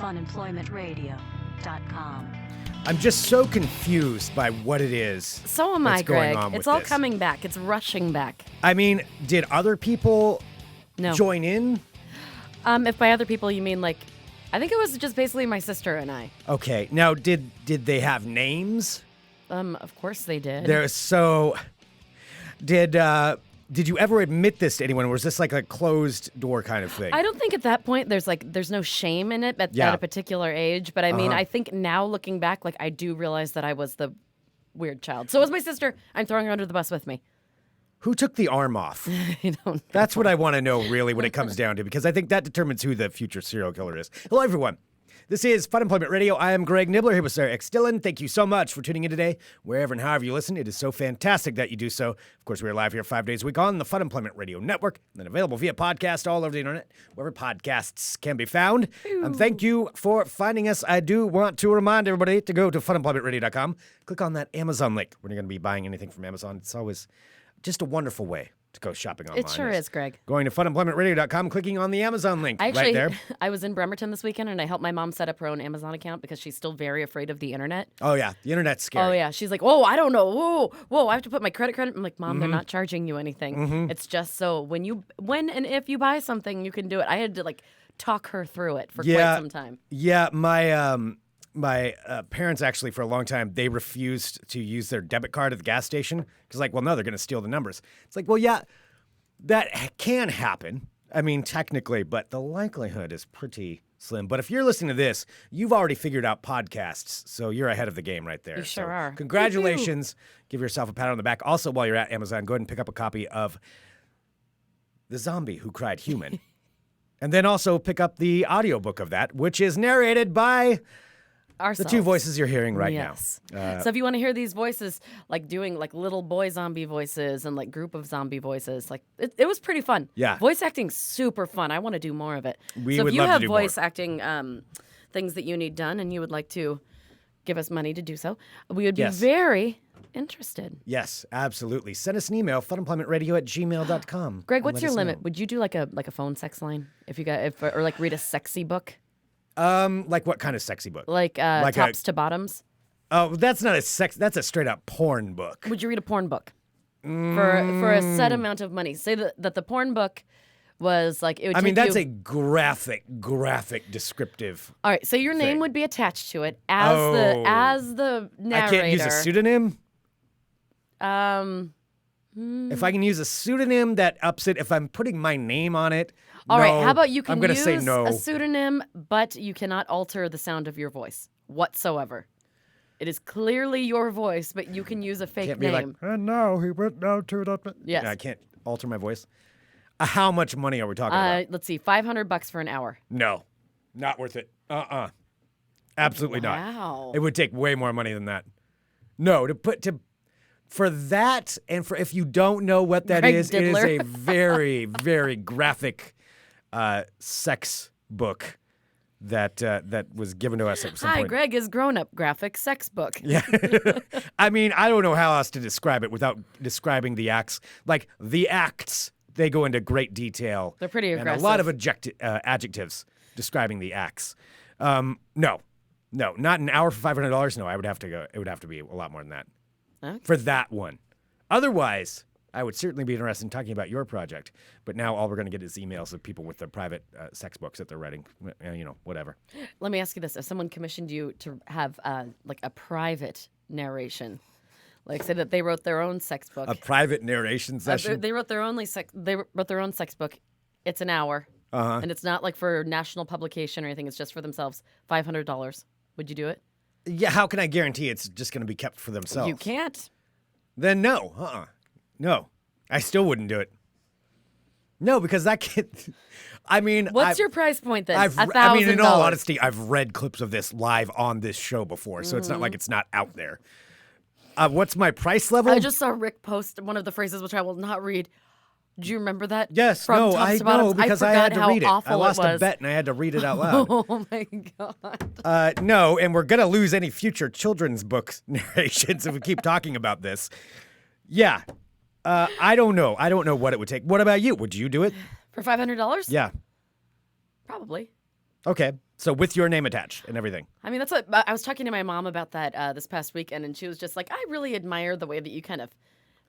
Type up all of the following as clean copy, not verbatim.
funemploymentradio.com. I'm just so confused by what it is. So am I, Greg. It's all this. coming back. It's rushing back. I mean, did other people join in? If by other people you mean I think it was just basically my sister and I. Okay. Now, did they have names? Of course they did. Did you ever admit this to anyone, or was this like a closed door kind of thing? I don't think at that point there's no shame in it at a particular age. But I mean, I think now looking back, I do realize that I was the weird child. So was my sister. I'm throwing her under the bus with me. Who took the arm off? I don't know. That's what I want to know, really, when it comes down to, because I think that determines who the future serial killer is. Hello, everyone. This is Funemployment Radio. I am Greg Nibbler here with Sarah X. Dillon. Thank you so much for tuning in today. Wherever and however you listen, it is so fantastic that you do so. Of course, we are live here 5 days a week on the Funemployment Radio Network, and then available via podcast all over the internet, wherever podcasts can be found. Thank you for finding us. I do want to remind everybody to go to funemploymentradio.com. Click on that Amazon link. We're not going to be buying anything from Amazon. It's always just a wonderful way to go shopping online. It sure is, Greg. Going to funemploymentradio.com, clicking on the Amazon link right there. I was in Bremerton this weekend, and I helped my mom set up her own Amazon account because she's still very afraid of the internet. Oh, yeah. The internet's scary. Oh, yeah. She's like, I don't know. Whoa, I have to put my credit card. I'm like, Mom, they're not charging you anything. It's just so when and if you buy something, you can do it. I had to, talk her through it for quite some time. Yeah, my parents actually, for a long time, they refused to use their debit card at the gas station because, no, they're going to steal the numbers. It's like, well, yeah, that can happen. I mean, technically, but the likelihood is pretty slim. But if you're listening to this, you've already figured out podcasts, so you're ahead of the game right there. You sure are. Congratulations. Give yourself a pat on the back. Also, while you're at Amazon, go ahead and pick up a copy of The Zombie Who Cried Human. And then also pick up the audiobook of that, which is narrated by ourselves. The two voices you're hearing right now. So if you want to hear these voices, doing little boy zombie voices and group of zombie voices, it was pretty fun. Yeah. Voice acting's super fun. I want to do more of it. We so would if you love to have do voice more. acting things that you need done and you would like to give us money to do so, we would be very interested. Yes, absolutely. Send us an email, funemploymentradio@gmail.com. Greg, what's your limit? Would you do a phone sex line if you got or read a sexy book? What kind of sexy book? Tops to bottoms? Oh, that's not that's a straight up porn book. Would you read a porn book? For a set amount of money. Say that the porn book was it would take that's you... a graphic descriptive. All right, so your name would be attached to it as the narrator. I can't use a pseudonym? If I can use a pseudonym that ups it, if I'm putting my name on it, all right, how about you can use say no. a pseudonym, but you cannot alter the sound of your voice whatsoever. It is clearly your voice, but you can use a fake name. And now he went down to that. Yes. Yeah, I can't alter my voice. How much money are we talking about? Let's see, $500 for an hour. No, not worth it. Absolutely not. Wow. It would take way more money than that. No, for that, and for if you don't know what that Greg is, Diddler. it is a very, very graphic sex book that was given to us at some point. Greg is grown-up graphic sex book. Yeah. I mean, I don't know how else to describe it without describing the acts. The acts, they go into great detail. They're pretty aggressive. And a lot of adjectives describing the acts. No, not an hour for $500. No, it would have to be a lot more than that. Okay. For that one. Otherwise, I would certainly be interested in talking about your project. But now all we're going to get is emails of people with their private sex books that they're writing. Whatever. Let me ask you this. If someone commissioned you to have a private narration, say that they wrote their own sex book. A private narration session? They wrote their own sex book. It's an hour. And it's not for national publication or anything. It's just for themselves. $500. Would you do it? Yeah, how can I guarantee it's just going to be kept for themselves? You can't. Then no. No. I still wouldn't do it. No, because that can't... What's your price point then? $1,000. In all honesty, I've read clips of this live on this show before, so it's not like it's not out there. What's my price level? I just saw Rick post one of the phrases, which I will not read. Do you remember that? Yes, From no, Tops I to Bottoms? know, because I had to read it. I lost a bet and I had to read it out loud. Oh, my God. No, and we're going to lose any future children's book narrations if we keep talking about this. Yeah. I don't know. I don't know what it would take. What about you? Would you do it? For $500? Yeah. Probably. Okay. So with your name attached and everything. I mean, that's what I was talking to my mom about that this past weekend, and she was just like, I really admire the way that you kind of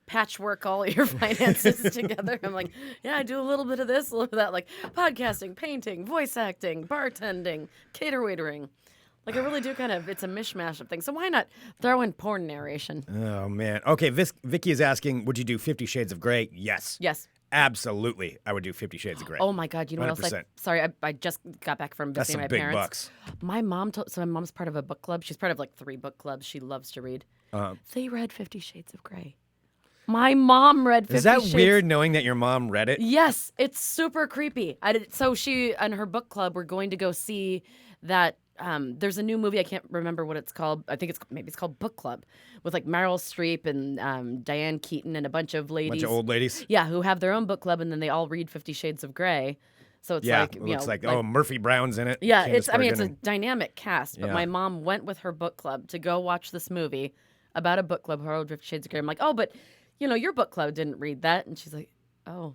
patchwork all your finances together. I'm like, yeah, I do a little bit of this, a little bit of that, like podcasting, painting, voice acting, bartending, cater waitering. Like, I really do kind of, it's a mishmash of things. So why not throw in porn narration? Oh, man. Okay, Vicky is asking, would you do 50 Shades of Grey? Yes. Yes. Absolutely, I would do 50 Shades of Grey. Oh, my God. You know what else? 100%. Sorry, I just got back from That's visiting some my big parents. bucks. My mom told, so my mom's part of a book club. She's part of like 3 book clubs. She loves to read. They read 50 Shades of Grey. My mom read 50 Is that Shades. weird knowing that your mom read it? Yes, it's super creepy. So she and her book club were going to go see that. There's a new movie. I can't remember what it's called. I think maybe it's called Book Club, with like Meryl Streep and Diane Keaton and a bunch of ladies. Bunch of old ladies. Yeah, who have their own book club, and then they all read 50 Shades of Grey. So it's like, it looks like Murphy Brown's in it. Yeah, Candace it's a Bergen. dynamic cast. But Yeah. my mom went with her book club to go watch this movie about a book club who wrote 50 Shades of Grey. I'm like, oh, but your book club didn't read that, and she's like, oh,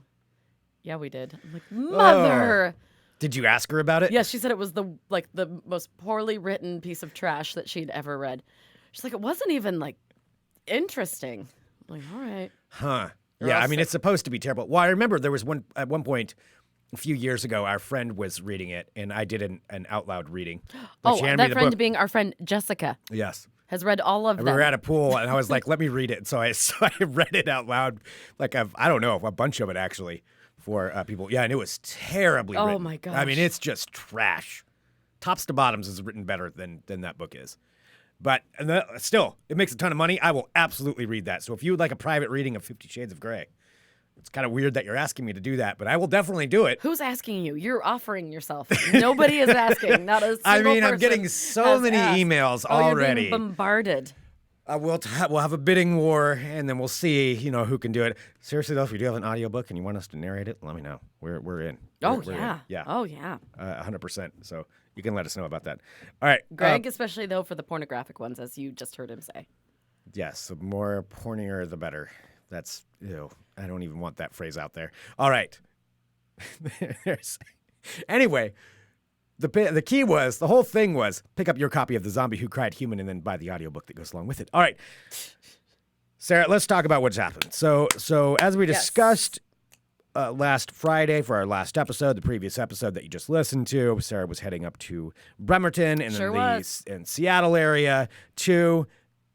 yeah, we did. I'm like, mother. Did you ask her about it? Yeah, she said it was the most poorly written piece of trash that she'd ever read. She's like, it wasn't even like interesting. I'm like, all right. Huh. Or Yeah, else I mean, it's supposed to be terrible. Well, I remember there was at one point a few years ago, our friend was reading it, and I did an out loud reading. But Oh, she handed that me the friend book. being our friend Jessica Yes. has read all of We them. were at a pool, and I was like, let me read it. So I read it out loud, like I don't know, a bunch of it actually for people. Yeah, and it was terribly written. Oh, my I mean, gosh. it's just trash. Tops to bottoms is written better than that book is. But still, it makes a ton of money. I will absolutely read that. So if you would like a private reading of 50 Shades of Grey, it's kind of weird that you're asking me to do that, but I will definitely do it. Who's asking you? You're offering yourself. Nobody is asking. Not a single I mean, I'm person getting so has many asked. emails Oh, you're already. being bombarded. We'll have a bidding war, and then we'll see, who can do it. Seriously, though, if you do have an audiobook and you want us to narrate it, let me know. We're in. Oh, We're yeah. in. Yeah. Oh, yeah. 100%. So you can let us know about that. All right. Greg, especially, though, for the pornographic ones, as you just heard him say. Yes, the more pornier, the better. That's, I don't even want that phrase out there. All right. Anyway. The key was, the whole thing was, pick up your copy of The Zombie Who Cried Human and then buy the audiobook that goes along with it. All right. Sarah, let's talk about what's happened. So as we discussed last Friday for our last episode, the previous episode that you just listened to, Sarah was heading up to Bremerton and in Seattle area to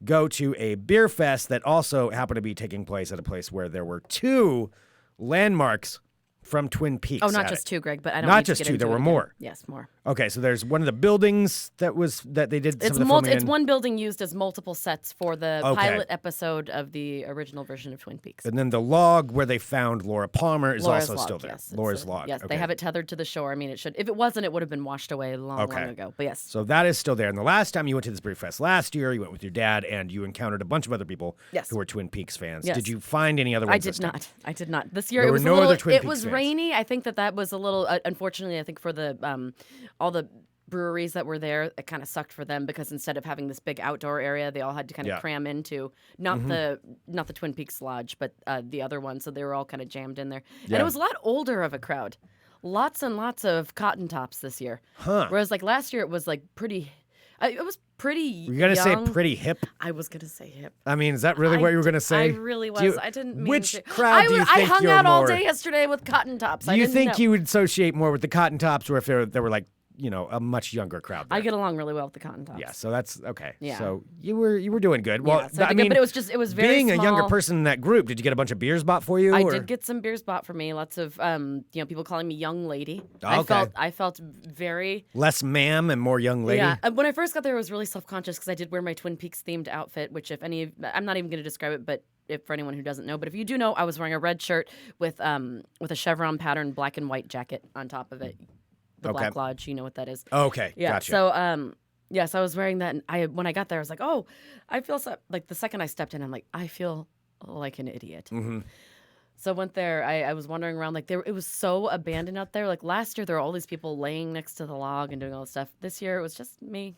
go to a beer fest that also happened to be taking place at a place where there were 2 landmarks from Twin Peaks. Oh, not just 2, Greg, but I don't Not need to just get 2, into there it were again. more. Yes, more. Okay, so there's one of the buildings that they did some of the filming It's in. one building used as multiple sets for the Okay. pilot episode of the original version of Twin Peaks. And then the log where they found Laura Palmer is Laura's also log, still there. yes, Laura's log. Yes, okay. they have it tethered to the shore. I mean, if it wasn't, it would have been washed away long ago. But yes. So that is still there. And the last time you went to this beer fest last year, you went with your dad and you encountered a bunch of other people who were Twin Peaks fans. Yes. Did you find any other ones? I did not. This year There it were was no a little. other Twin It Peaks was fans. rainy. I think that was a little. Unfortunately, I think for the all the breweries that were there, it kind of sucked for them because instead of having this big outdoor area, they all had to kind of cram into not the Twin Peaks Lodge, but the other one. So they were all kind of jammed in there, and it was a lot older of a crowd. Lots and lots of cotton tops this year. Huh. Whereas like last year, it was like pretty. It was pretty. Were you going to say young. pretty hip? I was gonna say hip. I mean, is that really what you were going to say? I really was. I didn't mean Which to. crowd do you think I hung you're out all more- day yesterday with cotton tops. Do you think you would associate more with the cotton tops or if there were like, a much younger crowd there? I get along really well with the cotton tops. Yeah, so that's okay. Yeah. So you were doing good. Well, Yeah, so I I did mean, good, but it was very being a younger small. person in that group, did you get a bunch of beers bought for you? I or? did get some beers bought for me. Lots of people calling me young lady. Okay. I felt very Less ma'am and more young lady. Yeah. When I first got there, I was really self-conscious because I did wear my Twin Peaks themed outfit, which I'm not even going to describe it, but for anyone who doesn't know, but if you do know, I was wearing a red shirt with a chevron pattern black and white jacket on top of it. The Black Lodge, you know what that is. Okay, Yeah. gotcha. So yes, I was wearing that, and when I got there, I was like, oh, I feel so, like the second I stepped in, I'm like, I feel like an idiot. Mm-hmm. So I went there. I was wandering around like it was so abandoned out there. Like last year, there were all these people laying next to the log and doing all this stuff. This year, it was just me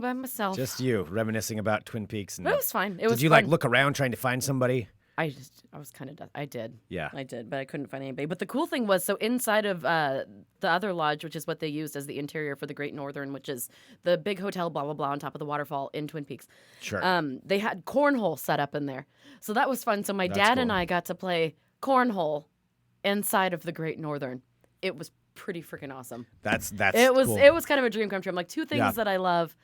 by myself. Just you reminiscing about Twin Peaks. And But it was fine. It was did you fun. like look around trying to find somebody? I was kind of, I did. Yeah. I did, but I couldn't find anybody. But the cool thing was, so inside of the other lodge, which is what they used as the interior for the Great Northern, which is the big hotel, blah, blah, blah, on top of the waterfall in Twin Peaks. Sure. They had cornhole set up in there. So that was fun. So my That's dad and cool. I got to play cornhole inside of the Great Northern. It was pretty freaking awesome. That's It was cool. it was kind of a dream come true. I'm like, two things Yeah. that I love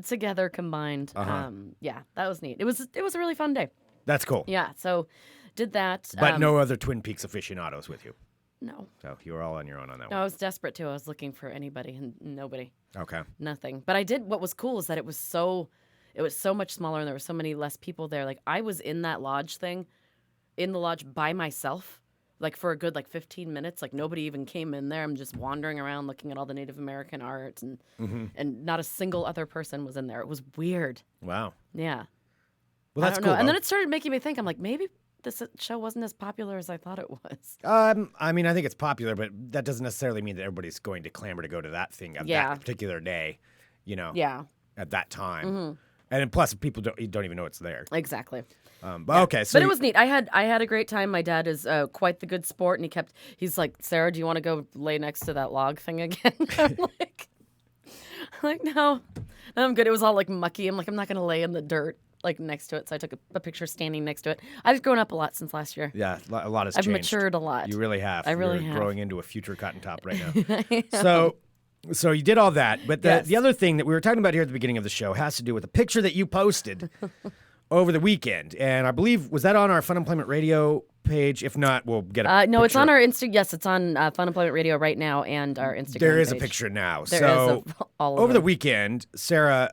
together combined. Uh-huh. Yeah, that was neat. It was a really fun day. That's cool. Yeah, so did that. But no other Twin Peaks aficionados with you. No. So you were all on your own on that No, I one. was desperate too. I was looking for anybody and nobody. Okay. Nothing. But I did. What was cool is that it was so much smaller and there were so many less people there. Like I was in that lodge thing, in the lodge by myself, like for a good 15 minutes. Like nobody even came in there. I'm just wandering around looking at all the Native American art and not a single other person was in there. It was weird. Wow. Yeah. Well, I that's don't cool. know. And then though. it started making me think. I'm like, maybe this show wasn't as popular as I thought it was. I mean, I think it's popular, but that doesn't necessarily mean that everybody's going to clamor to go to that thing at Yeah. that particular day, Yeah. at that time. And then plus, people don't even know it's there. Exactly. But okay, so But it was neat. I had a great time. My dad is quite the good sport, and he's like, Sarah, do you want to go lay next to that log thing again? I'm like, no, I'm good. It was all like mucky. I'm like, I'm not gonna lay in the dirt next to it. So I took a picture standing next to it. I've grown up a lot since last year. yeah, a lot has I've changed. matured a lot. You really have. I really You're have. growing into a future cotton top right now. So you did all that, but Yes. the other thing that we were talking about here at the beginning of the show has to do with a picture that you posted over the weekend, and I believe was that on our Funemployment Radio page? If not, we'll get a No, it's picture. on our Insta. Yes, it's on Fun Employment Radio right now and our Instagram. There is a page. picture now. There so is of all of over the them. weekend, Sarah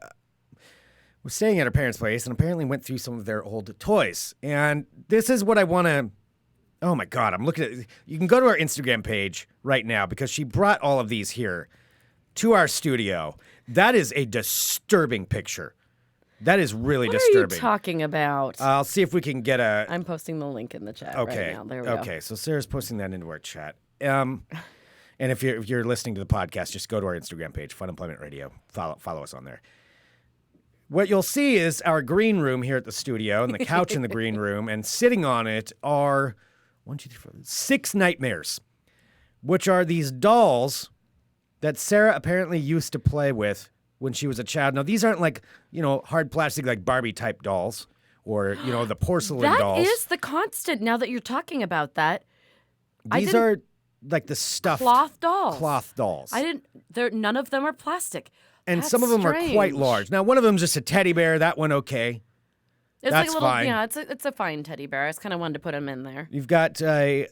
was staying at her parents' place and apparently went through some of their old toys. And this is what I want to. Oh my God, I'm looking at. You can go to our Instagram page right now because she brought all of these here to our studio. That is a disturbing picture. That is really What are disturbing. you talking about? I'll see if we can get a. I'm posting the link in the chat Okay. right now. There we go. Okay. So Sarah's posting that into our chat. And if you're listening to the podcast, just go to our Instagram page, Fun Employment Radio. Follow us on there. What you'll see is our green room here at the studio, and the couch in the green room, and sitting on it are 6 nightmares, which are these dolls that Sarah apparently used to play with when she was a child. Now, these aren't hard plastic like Barbie type dolls or, the porcelain dolls. That is the constant now that you're talking about that. These are like the stuffed cloth dolls. Cloth dolls. None of them are plastic. And That's some of them are quite strange. large. Now, one of them's just a teddy bear. That one, okay. It's That's like a little, fine. yeah, it's a fine teddy bear. I just kind of wanted to put him in there. You've got a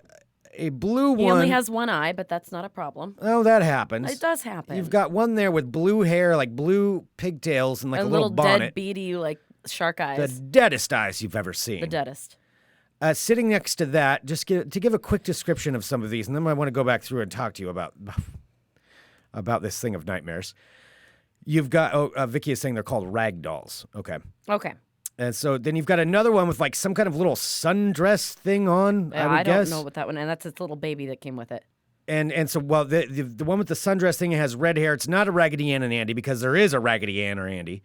blue He one. only has one eye, but that's not a problem. Oh, that happens. It does happen. You've got one there with blue hair, like blue pigtails, and like a little bonnet. dead, beady, shark The eyes. deadest eyes you've ever seen. The deadest. Sitting next to that, just to give a quick description of some of these, and then I want to go back through and talk to you about this thing of nightmares. You've got, Vicky is saying they're called rag dolls. Okay. Okay. And so then you've got another one with like some kind of little sundress thing on, I would I guess. don't know what that one, and that's its little baby that came with it. And so, well, the one with the sundress thing has red hair. It's not a Raggedy Ann and Andy because there is a Raggedy Ann or Andy,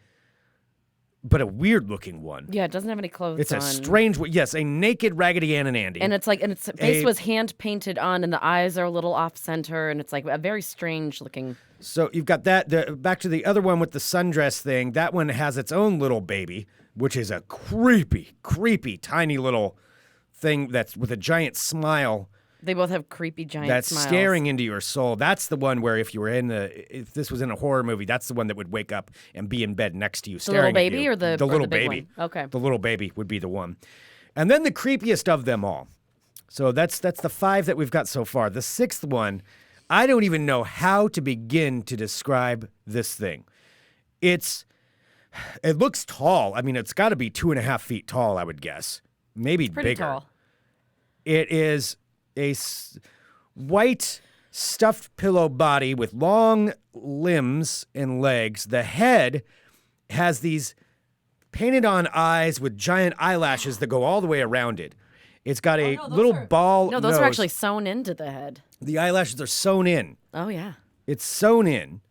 but a weird looking one. Yeah, it doesn't have any clothes It's on. a strange, yes, a naked Raggedy Ann and Andy. And its face was hand painted on, and the eyes are a little off center, and it's like a very strange looking. So you've got that. Back to the other one with the sundress thing. That one has its own little baby, which is a creepy, tiny little thing that's with a giant smile They both have creepy giant that's smiles. staring into your soul. That's the one where if this was in a horror movie, that's the one that would wake up and be in bed next to you, The staring little at baby you. or the little big baby? one? Okay. The little baby would be the one, and then the creepiest of them all. So that's the 5 that we've got so far. The 6th one, I don't even know how to begin to describe this thing. It looks tall. I mean, it's got to be 2.5 feet tall, I would guess. Maybe Pretty bigger. tall. It is a white stuffed pillow body with long limbs and legs. The head has these painted on eyes with giant eyelashes that go all the way around it. It's got a little ball No, those nose. are actually sewn into the head. The eyelashes are sewn in. Oh yeah. It's sewn in.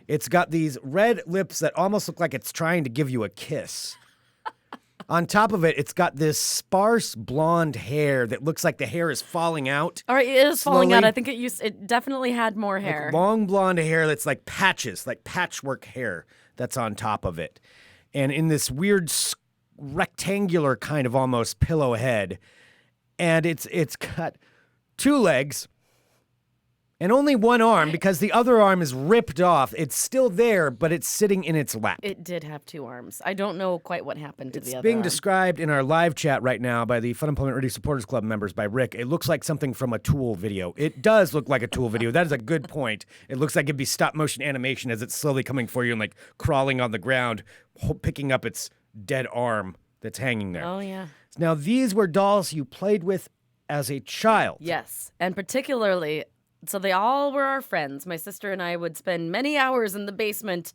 It's got these red lips that almost look like it's trying to give you a kiss. On top of it, it's got this sparse blonde hair that looks like the hair is falling out. All right, it is falling out. Slowly. I think it definitely had more hair. Like long blonde hair that's like patches, like patchwork hair that's on top of it. And in this weird rectangular kind of almost pillow head. And it's got 2 legs and only 1 arm because the other arm is ripped off. It's still there, but it's sitting in its lap. It did have 2 arms. I don't know quite what happened to the other It's being arm. described in our live chat right now by the Funemployment Radio Supporters Club members by Rick. It looks like something from a Tool video. It does look like a Tool video. That is a good point. It looks like it'd be stop motion animation as it's slowly coming for you and like crawling on the ground, picking up its dead arm that's hanging there. Oh, yeah. Now, these were dolls you played with as a child. Yes, and particularly, so they all were our friends. My sister and I would spend many hours in the basement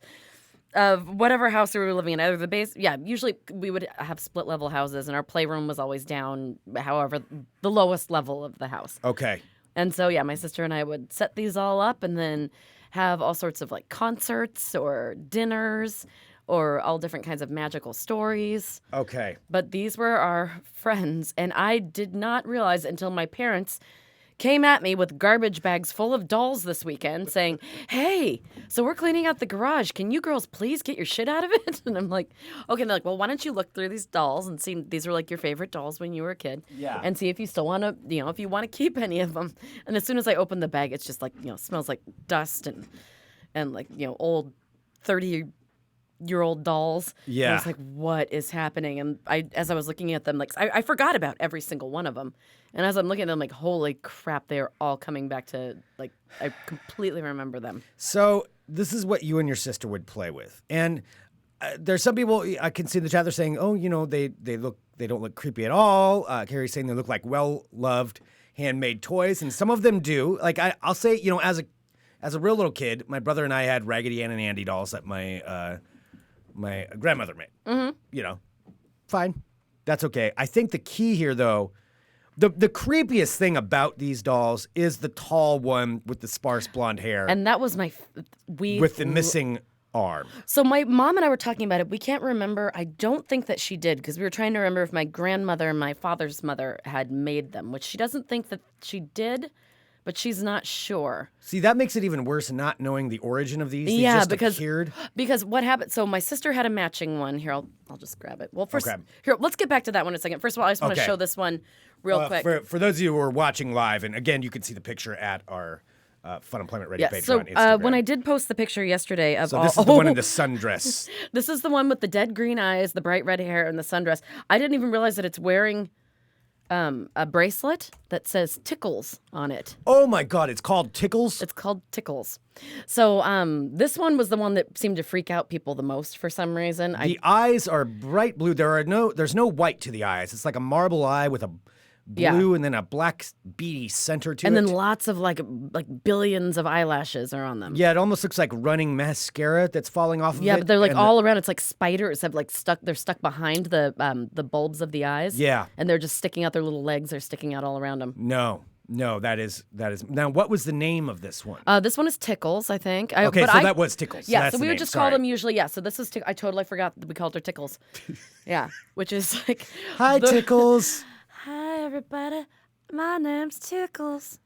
of whatever house we were living in. Either the base, usually we would have split level houses, and our playroom was always down, however, the lowest level of the house. Okay. And so, my sister and I would set these all up and then have all sorts of like concerts or dinners or all different kinds of magical stories. Okay. But these were our friends, and I did not realize until my parents came at me with garbage bags full of dolls this weekend saying, "Hey, so we're cleaning out the garage. Can you girls please get your shit out of it?" And I'm like, okay. And they're like, well, why don't you look through these dolls and see these were like your favorite dolls when you were a kid. Yeah. And see if you still want to, if you want to keep any of them. And as soon as I open the bag, it's just like, smells like dust and like, old 30-year-old dolls. Yeah. And I was like, what is happening? And as I was looking at them, like I forgot about every single one of them. And as I'm looking at them, like, holy crap, they're all coming back to, like, I completely remember them. So this is what you and your sister would play with. And there's some people I can see in the chat, they're saying, oh, they don't look creepy at all. Carrie's saying they look like well-loved handmade toys. And some of them do. Like, I'll say, as a real little kid, my brother and I had Raggedy Ann and Andy dolls that my grandmother made. Mm-hmm. Fine. That's okay. I think the key here, though, the creepiest thing about these dolls is the tall one with the sparse blonde hair. And that was with the missing arm. So my mom and I were talking about it. We can't remember. I don't think that she did because we were trying to remember if my grandmother and my father's mother had made them, which she doesn't think that she did, but she's not sure. See, that makes it even worse not knowing the origin of these. They Yeah, just because appeared. Because what happened? So my sister had a matching one. Here, I'll just grab it. Well, first, Okay. Here, let's get back to that one in a second. First of all, I just want to Okay. show this one real quick. For those of you who are watching live, and again, you can see the picture at our Fun Employment Radio page So on Instagram. when I did post the picture yesterday of so all, this is the one in the sundress. This is the one with the dead green eyes, the bright red hair, and the sundress. I didn't even realize that it's wearing a bracelet that says Tickles on it. Oh my God, it's called Tickles? It's called Tickles. So this one was the one that seemed to freak out people the most for some reason. The eyes are bright blue. There's no white to the eyes. It's like a marble eye with a blue and then a black beady center to it. And then lots of like billions of eyelashes are on them. Yeah, it almost looks like running mascara that's falling off of it. Yeah, but they're like and all around. It's like spiders have like stuck. They're stuck behind the bulbs of the eyes. Yeah. And they're just sticking out. Their little legs are sticking out all around them. No, that is. Now, what was the name of this one? This one is Tickles, I think. Okay, so that was Tickles. Yeah, That's so the we would name. just Sorry. call them usually. Yeah, so this is. I totally forgot that we called her Tickles. Yeah, which is like. Hi, Tickles. Hi, everybody. My name's Tickles.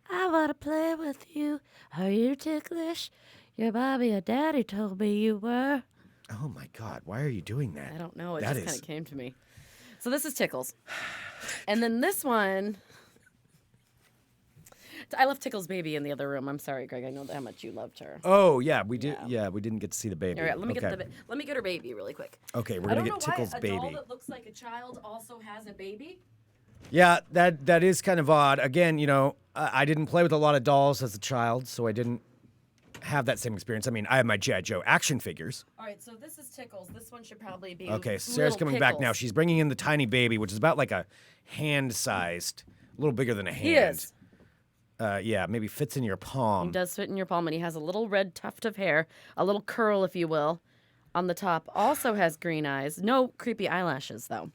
I want to play with you. Are you ticklish? Your mommy or daddy told me you were. Oh my God, why are you doing that? I don't know. It That just kind is- of came to me. So this is Tickles. And then this one. I left Tickles' baby in the other room. I'm sorry, Greg. I know how much you loved her. Oh yeah, we did. Yeah, we didn't get to see the baby. All right, let me okay. get her baby really quick. Okay, we're I gonna don't get know Tickles' why a baby. doll that looks like a child also has a baby. Yeah, that is kind of odd. Again, I didn't play with a lot of dolls as a child, so I didn't have that same experience. I mean, I have my G.I. Joe action figures. All right, so this is Tickles. This one should probably be. Okay, Sarah's Little coming back now. Pickles. She's bringing in the tiny baby, which is about like a hand-sized, a little bigger than a hand. He is. Yeah, maybe fits in your palm. He does fit in your palm, and he has a little red tuft of hair, a little curl, if you will, on the top. Also has green eyes. No creepy eyelashes, though.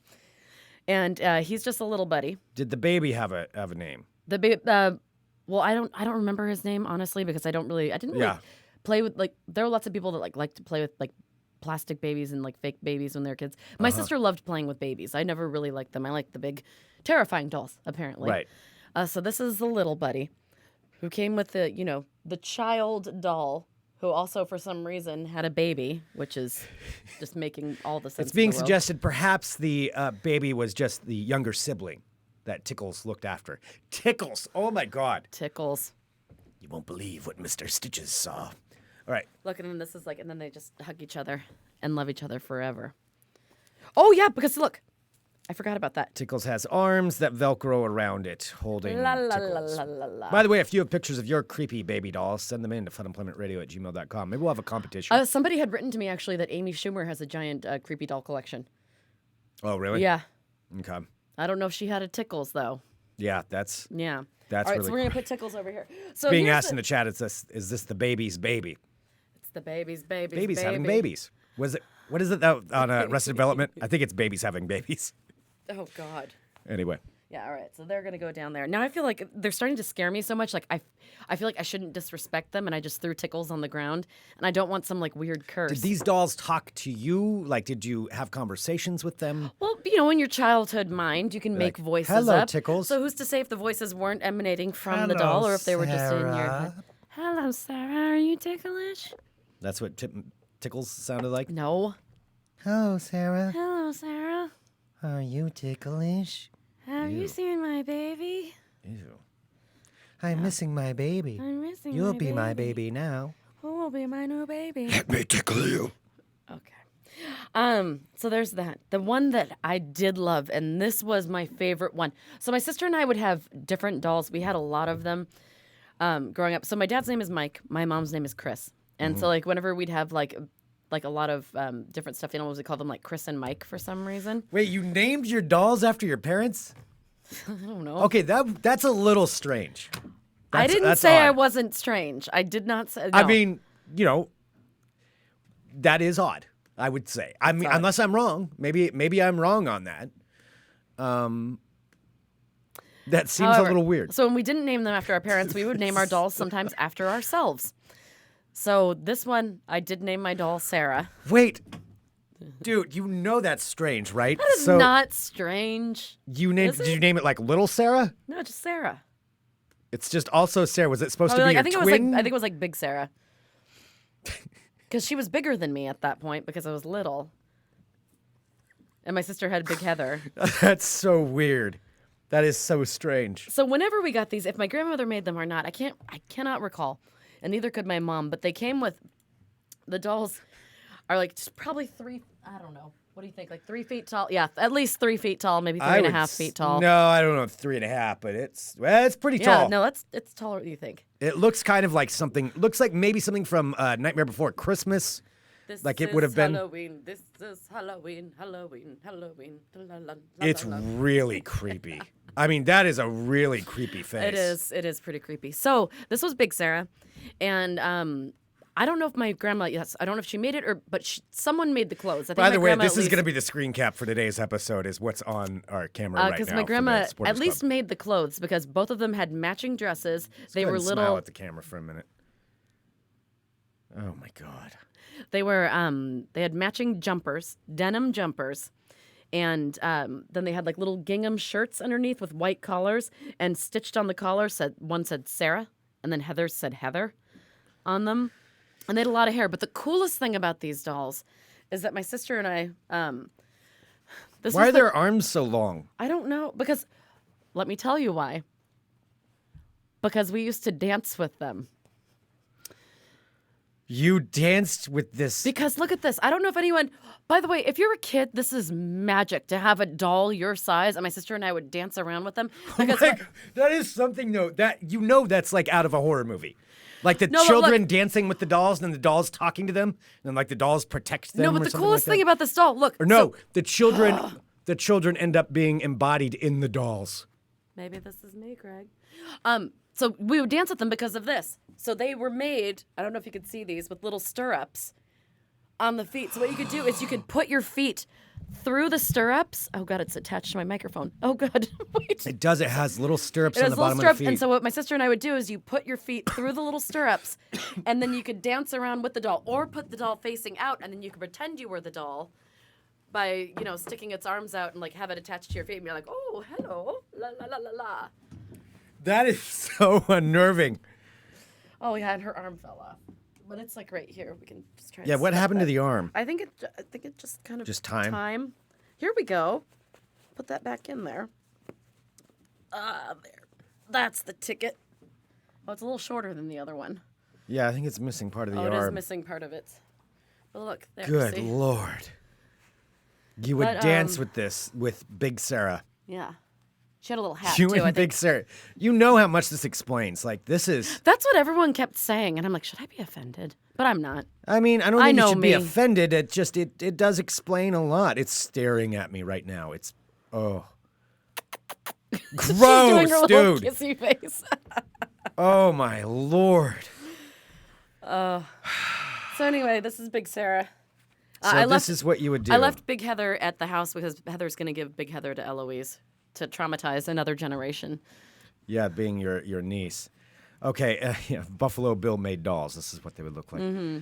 And he's just a little buddy. Did the baby have a name? The baby. Well, I don't remember his name honestly because I didn't really Yeah. play with there are lots of people that like to play with plastic babies and like fake babies when they're kids. My sister loved playing with babies. I never really liked them. I liked the big, terrifying dolls, apparently. Right. So this is the little buddy who came with the, the child doll who also, for some reason, had a baby, which is just making all the sense It's being in the world. suggested perhaps the baby was just the younger sibling that Tickles looked after. Tickles! Oh my God. Tickles. You won't believe what Mr. Stitches saw. All right. Look, and then this is like, and then they just hug each other and love each other forever. Oh, yeah, because look, I forgot about that. Tickles has arms that Velcro around it, holding La la la Tickles. la la la. By the way, if you have pictures of your creepy baby dolls, send them in to funemploymentradio@gmail.com. Maybe we'll have a competition. Somebody had written to me, actually, that Amy Schumer has a giant creepy doll collection. Oh, really? Yeah. Okay. I don't know if she had a Tickles, though. Yeah, that's Yeah. That's all right, really so we're going to put Tickles over here. So being here's asked in the chat. Is this the baby's baby? It's the baby's baby. Babies having babies. Was it? What is it that on Arrested Development? I think it's babies having babies. Oh, God. Anyway. Yeah, all right. So they're going to go down there. Now I feel like they're starting to scare me so much. Like I feel like I shouldn't disrespect them, and I just threw Tickles on the ground, and I don't want some like weird curse. Did these dolls talk to you? Like, did you have conversations with them? Well, in your childhood mind, you can make like, voices "Hello, up. Tickles." So who's to say if the voices weren't emanating from the Hello, doll, or if they were just in your Sarah. head? Hello, Sarah. Are you ticklish? That's what Tickles sounded like? No. Hello, Sarah. Hello, Sarah. Are you ticklish? Have you seen my baby? Ew. I'm missing my baby. I'm missing You'll my be my baby. baby now. Who will be my new baby? Let me tickle you. Okay. So there's that. The one that I did love, and this was my favorite one. So my sister and I would have different dolls. We had a lot of them growing up. So my dad's name is Mike. My mom's name is Chris. And so like whenever we'd have like a lot of different stuffed animals, we called them like Chris and Mike for some reason. Wait, you named your dolls after your parents? I don't know. Okay, that's a little strange. I didn't that's say I odd. wasn't strange. I did not say. I no. mean, that is odd, I would say. I mean, odd. unless I'm wrong. Maybe I'm wrong on that. That seems However, a little weird. So when we didn't name them after our parents, we would name our dolls sometimes after ourselves. So this one, I did name my doll Sarah. Wait. Dude, that's strange, right? That is not strange. Is Did it? you name it like Little Sarah? No, just Sarah. It's just also Sarah. Was it supposed to be I your think twin? I think it was like Big Sarah. Because she was bigger than me at that point because I was little. And my sister had Big Heather. That's so weird. That is so strange. So whenever we got these, if my grandmother made them or not, I cannot recall. And neither could my mom. But they came with, the dolls are like just probably I don't know. What do you think? Like 3 feet tall? Yeah, at least 3 feet tall, maybe 3.5 feet tall. No, I don't know, 3.5, but it's pretty Yeah, tall. no, it's taller than you think. It looks kind of like looks like maybe something from Nightmare Before Christmas. This Like it is would have been. Halloween. This is Halloween. Halloween. Halloween. La, la, la, It's la, la. really creepy. I mean, that is a really creepy face. It is. It is pretty creepy. So this was Big Sarah, and I don't know if my grandma. Yes, I don't know if she made it but someone made the clothes. I think By the my way, grandma this at is least- going to be the screen cap for today's episode. Is what's on our camera right now. Because my for the grandma Supporters at least Club. made the clothes because both of them had matching dresses. They Go ahead were and little. Smile at the camera for a minute. Oh my God. They were they had matching jumpers, denim jumpers, and then they had like little gingham shirts underneath with white collars, and stitched on the collar one said Sarah, and then Heather said Heather on them, and they had a lot of hair. But the coolest thing about these dolls is that my sister and I Why are their arms so long? I don't know, because let me tell you why. Because we used to dance with them. You danced with this. Because look at this. I don't know if anyone, by the way, if you're a kid, this is magic to have a doll your size. And my sister and I would dance around with them. Because That is something though that that's like out of a horror movie. Like the No, but children look- dancing with the dolls and then the dolls talking to them and like the dolls protect them. no, or but the something coolest like thing that. about this doll, look. Or no, so- the children end up being embodied in the dolls. Maybe this is me, Greg. So we would dance with them because of this. So they were made, I don't know if you could see these, with little stirrups on the feet. So what you could do is you could put your feet through the stirrups. Oh God, it's attached to my microphone. Oh God, wait. It does. It has little stirrups It on has the little bottom of stirrups, the feet. and so what my sister and I would do is you put your feet through the little stirrups, and then you could dance around with the doll, or put the doll facing out, and then you could pretend you were the doll by, sticking its arms out and like have it attached to your feet, and you're like, oh, hello, la la la la la. That is so unnerving. Oh yeah, and her arm fell off, but it's like right here. We can just try. Yeah, what happened to the arm? I think it just kind of Just time? Here we go. Put that back in there. There. That's the ticket. Oh, it's a little shorter than the other one. Yeah, I think it's missing part of the It arm. is missing part of it. But look, there. Good see? Lord. You would dance with this, with Big Sarah. Yeah. She had a little hat You too. and I Big think. Sarah. You know how much this explains. Like, this is... That's what everyone kept saying, and I'm like, should I be offended? But I'm not. I mean, I don't think you know should be me. offended. It does explain a lot. It's staring at me right now. It's... Oh. She's doing her Gross, little dude. kissy face. Oh, my Lord. So anyway, this is Big Sarah. So this is what you would do. I left Big Heather at the house because Heather's going to give Big Heather to Eloise to traumatize another generation. Yeah, being your niece. Okay, yeah, Buffalo Bill made dolls. This is what they would look like. Mm-hmm.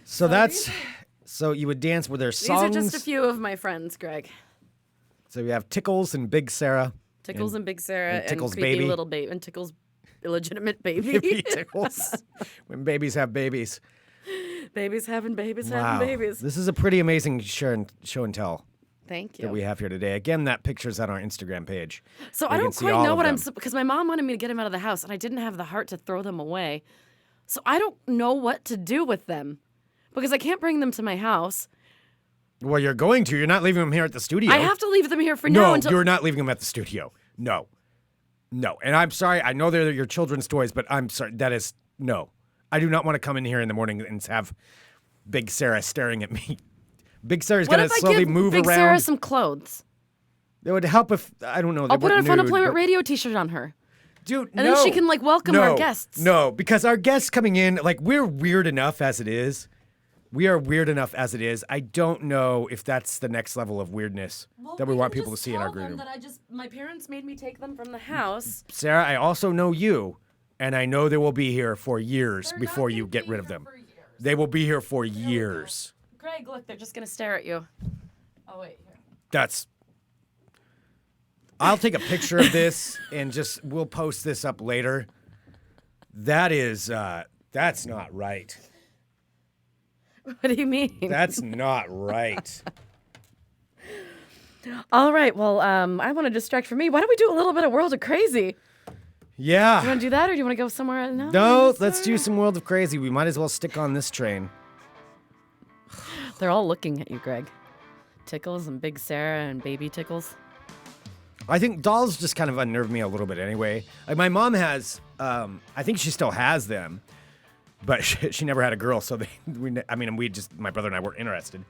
So that's... So you would dance with their songs. These are just a few of my friends, Greg. So we have Tickles and Big Sarah. Tickles and Big Sarah and Tickles creepy baby. little baby and Tickles illegitimate baby. Baby Tickles. When babies have babies. Babies having babies Wow. having babies. This is a pretty amazing show and tell Thank that you. we have here today. Again, that picture's on our Instagram page. So You I can don't see quite all know of what I'm them. because my mom wanted me to get them out of the house and I didn't have the heart to throw them away. So I don't know what to do with them because I can't bring them to my house. Well, you're going to. You're not leaving them here at the studio. I have to leave them here for now No, until you're not leaving them at the studio. No. No. And I'm sorry. I know they're your children's toys, but I'm sorry. That is... No. I do not want to come in here in the morning and have Big Sarah staring at me. Big Sarah's What going if to I slowly give move Big around. Sarah some clothes? It would help if... I don't know. I'll put a Funemployment Radio t-shirt on her. Dude, And then she can, like, welcome our guests. No, because our guests coming in, like, we're weird enough as it is. We are weird enough as it is. I don't know if that's the next level of weirdness that we want people to see in our green room. My parents made me take them from the house. Sarah, I also know you, and I know they will be here for years before you get rid of them. They will be here for years. Greg, look, they're just going to stare at you. Oh, wait. Here. That's... I'll take a picture of this and we'll post this up later. That is, that's not right. What do you mean? That's not right. All right, well, I want to distract from me. Why don't we do a little bit of World of Crazy? Yeah. You want to do that, or do you want to go somewhere else? No, let's do some World of Crazy. We might as well stick on this train. They're all looking at you, Greg. Tickles and Big Sarah and Baby Tickles. I think dolls just kind of unnerve me a little bit anyway. Like my mom has, I think she still has them, but she never had a girl, so my brother and I weren't interested.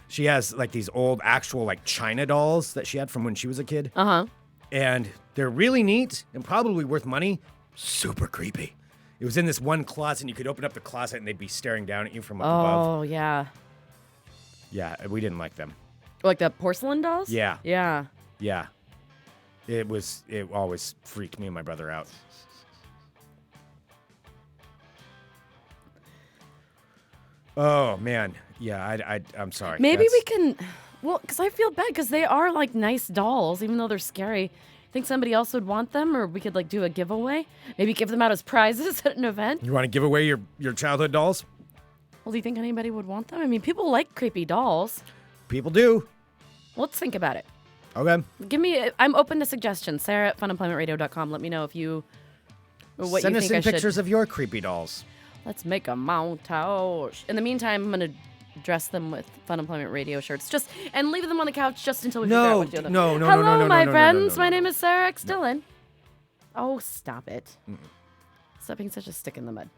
She has like these old actual like China dolls that she had from when she was a kid. Uh-huh. And they're really neat and probably worth money. Super creepy. It was in this one closet, and you could open up the closet, and they'd be staring down at you from up above. Oh, yeah. Yeah, we didn't like them. Like the porcelain dolls? Yeah. Yeah. Yeah. It always freaked me and my brother out. Oh, man. Yeah, I'm sorry. Maybe we can, well, because I feel bad because they are like nice dolls, even though they're scary. Think somebody else would want them, or we could like do a giveaway? Maybe give them out as prizes at an event? You want to give away your childhood dolls? Well, do you think anybody would want them? I mean, people like creepy dolls. People do. Let's think about it. Okay. I'm open to suggestions. Sarah at funemploymentradio.com. Let me know if you, or what Send you us think in I should. pictures of your creepy dolls. Let's make a montage. In the meantime, I'm going to dress them with Fun Employment Radio shirts. And leave them on the couch just until we figure out what to do with them. No, Hello, my no, friends. no. My name is Sarah X. Dillon. Oh, stop it. Stop being such a stick in the mud.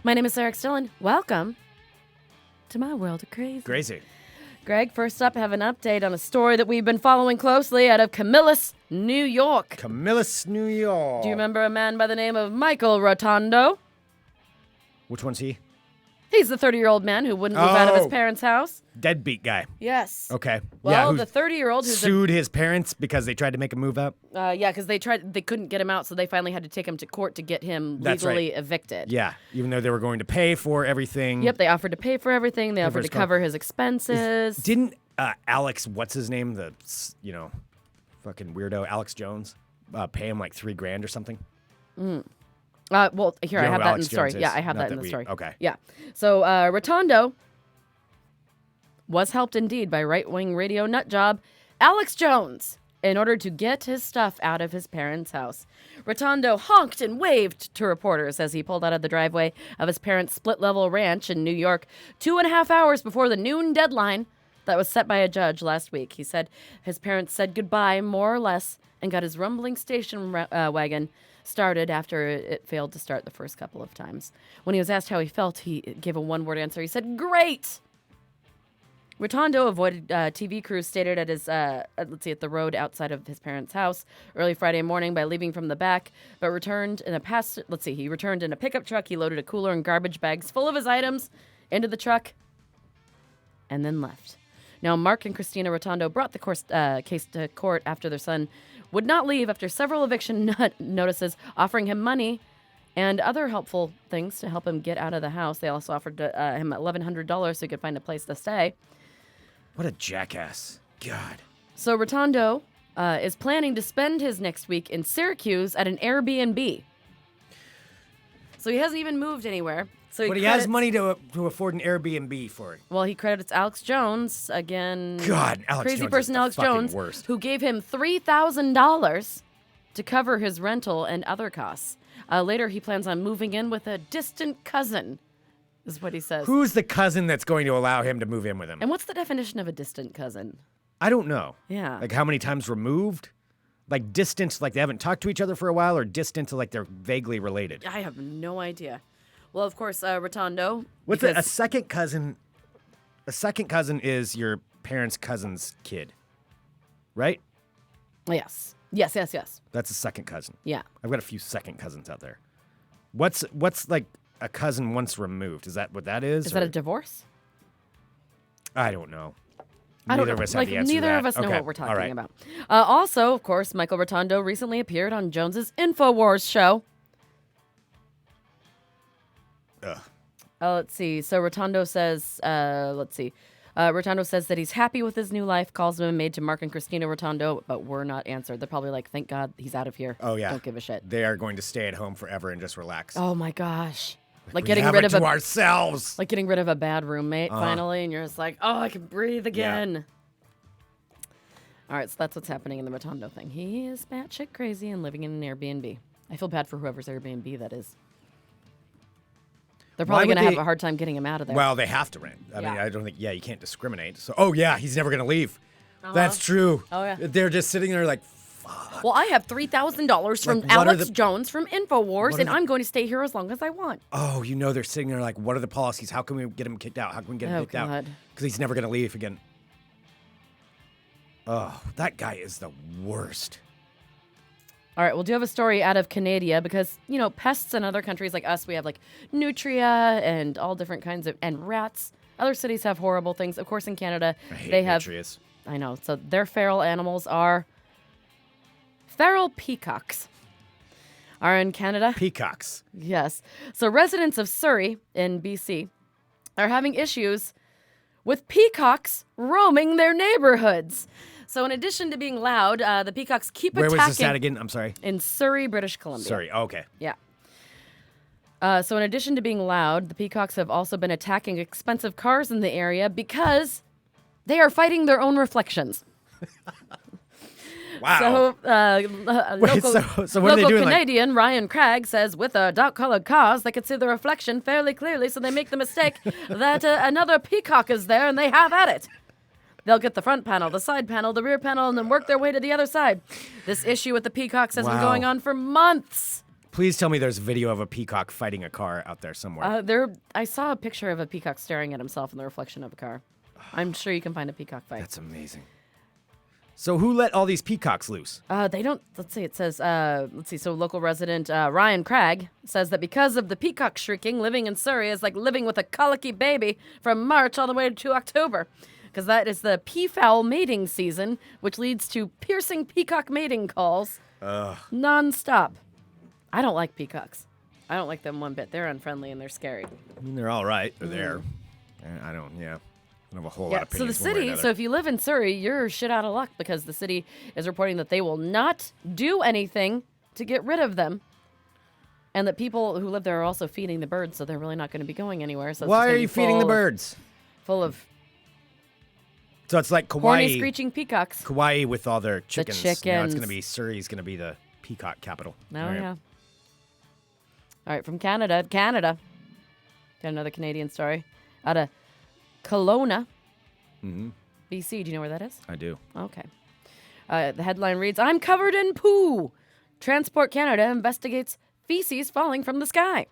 My name is Sarah X. Dillon. Welcome to my world of crazy. Crazy. Greg, first up, have an update on a story that we've been following closely out of Camillus, New York. Camillus, New York. Do you remember a man by the name of Michael Rotondo? Which one's he? He's the 30-year-old man who wouldn't move out of his Oh. parents' house. Deadbeat guy. Yes. Okay. Well, who the 30-year-old who's sued his parents because they tried to make him move out. because they couldn't get him out, so they finally had to take him to court to get him That's legally right. evicted. Yeah, even though they were going to pay for everything. Yep, they offered to pay for everything. They offered his to car. cover his expenses. Didn't Alex, what's his name, the fucking weirdo Alex Jones, pay him like $3,000 or something? Well, here, You I know have who that in Alex the story. Jones Yeah, is? I have Not that in the we- story. okay. Yeah. So, Rotondo was helped indeed by right-wing radio nutjob Alex Jones in order to get his stuff out of his parents' house. Rotondo honked and waved to reporters as he pulled out of the driveway of his parents' split-level ranch in New York 2.5 hours before the noon deadline that was set by a judge last week. He said his parents said goodbye, more or less, and got his rumbling station wagon started after it failed to start the first couple of times. When he was asked how he felt, he gave a one-word answer. He said, "Great!" Rotondo avoided TV crews stated at his, at the road outside of his parents' house early Friday morning by leaving from the back, but returned in a he returned in a pickup truck. He loaded a cooler and garbage bags full of his items into the truck and then left. Now, Mark and Christina Rotondo brought the case to court after their son would not leave after several eviction notices offering him money and other helpful things to help him get out of the house. They also offered him $1,100 so he could find a place to stay. What a jackass. God. So Rotondo is planning to spend his next week in Syracuse at an Airbnb. So he hasn't even moved anywhere. So But he has money to afford an Airbnb for it. Well, he credits Alex Jones again. God, Alex crazy Jones person is the Alex fucking Jones, worst. who gave him $3,000 to cover his rental and other costs. Later, he plans on moving in with a distant cousin, is what he says. Who's the cousin that's going to allow him to move in with him? And what's the definition of a distant cousin? I don't know. Yeah. Like how many times removed? Like distant, like they haven't talked to each other for a while, or distant, like they're vaguely related? I have no idea. Well, of course, Rotondo. What's because- a second cousin? A second cousin is your parents' cousin's kid, right? Yes. That's a second cousin. Yeah. I've got a few second cousins out there. What's like a cousin once removed? Is that what that is? Is that or- a divorce? I don't know. I don't Neither know. of us have Like, the answer to neither that. of us know Okay, what we're all talking right. about. Also, of course, Michael Rotondo recently appeared on Jones's InfoWars show. Ugh. Let's see. So Rotondo says, Rotondo says that he's happy with his new life, calls them a maid to Mark and Christina Rotondo, but we're not answered. They're probably like, thank God he's out of here. Oh yeah. Don't give a shit. They are going to stay at home forever and just relax. Oh my gosh. Like We getting have rid it of to a ourselves. like getting rid of a bad roommate finally, and you're just like, oh, I can breathe again. All right, so that's what's happening in the Rotondo thing. He is batshit crazy and living in an Airbnb. I feel bad for whoever's Airbnb that is. They're probably Why would going to have they- a hard time getting him out of there. Well, they have to rent. I mean, Yeah. I don't think. Yeah, you can't discriminate. So, oh yeah, he's never gonna leave. That's true. Oh, yeah. They're just sitting there like, Well, I have $3,000 from Like, what are Alex the- Jones from InfoWars, what are and the- I'm going to stay here as long as I want. oh, they're sitting there like, what are the policies? How can we get him kicked out? How can we get him Oh, kicked out? God. Because he's never gonna leave again. Oh, that guy is the worst. All right, well, do you have a story out of Canada? Because, pests in other countries like us, we have like nutria and all different kinds of, and rats. Other cities have horrible things. Of course, in Canada, I hate they have, nutrients. I know, so their feral animals are feral peacocks. Are in Canada? Peacocks. Yes. So residents of Surrey in BC are having issues with peacocks roaming their neighborhoods. So in addition to being loud, the peacocks keep Where attacking. was this at again? I'm sorry. In Surrey, British Columbia. Sorry. Okay. Yeah. So in addition to being loud, the peacocks have also been attacking expensive cars in the area because they are fighting their own reflections. Wow. So, Wait, local, so what are they local doing? Like, Canadian Ryan Craig says with dark-colored cars, they can see the reflection fairly clearly, so they make the mistake that another peacock is there, and they have at it. They'll get the front panel, the side panel, the rear panel, and then work their way to the other side. This issue with the peacocks has been Wow. going on for months. please tell me there's a video of a peacock fighting a car out there somewhere. I saw a picture of a peacock staring at himself in the reflection of a car. I'm sure you can find a peacock fight. That's amazing. So who let all these peacocks loose? They don't. Let's see. It says. Let's see. So local resident Ryan Craig says that because of the peacock shrieking, living in Surrey is like living with a colicky baby from March all the way to October, because that is the peafowl mating season, which leads to piercing peacock mating calls nonstop. I don't like peacocks. I don't like them one bit. They're unfriendly and they're scary. I mean, they're all right. They're there. I don't have a whole lot of So opinions. the city, so if you live in Surrey, you're shit out of luck because the city is reporting that they will not do anything to get rid of them. And that people who live there are also feeding the birds, so they're really not going to be going anywhere. So Why are you feeding the birds? Full of So it's like Kauai. horny, screeching peacocks. Kauai with all their chickens. Now it's chickens. going to be Surrey's going to be the peacock capital. Oh, All right. yeah. All right, from Canada. Got another Canadian story. Out of Kelowna, BC. Do you know where that is? I do. Okay. The headline reads, I'm covered in poo. Transport Canada investigates feces falling from the sky.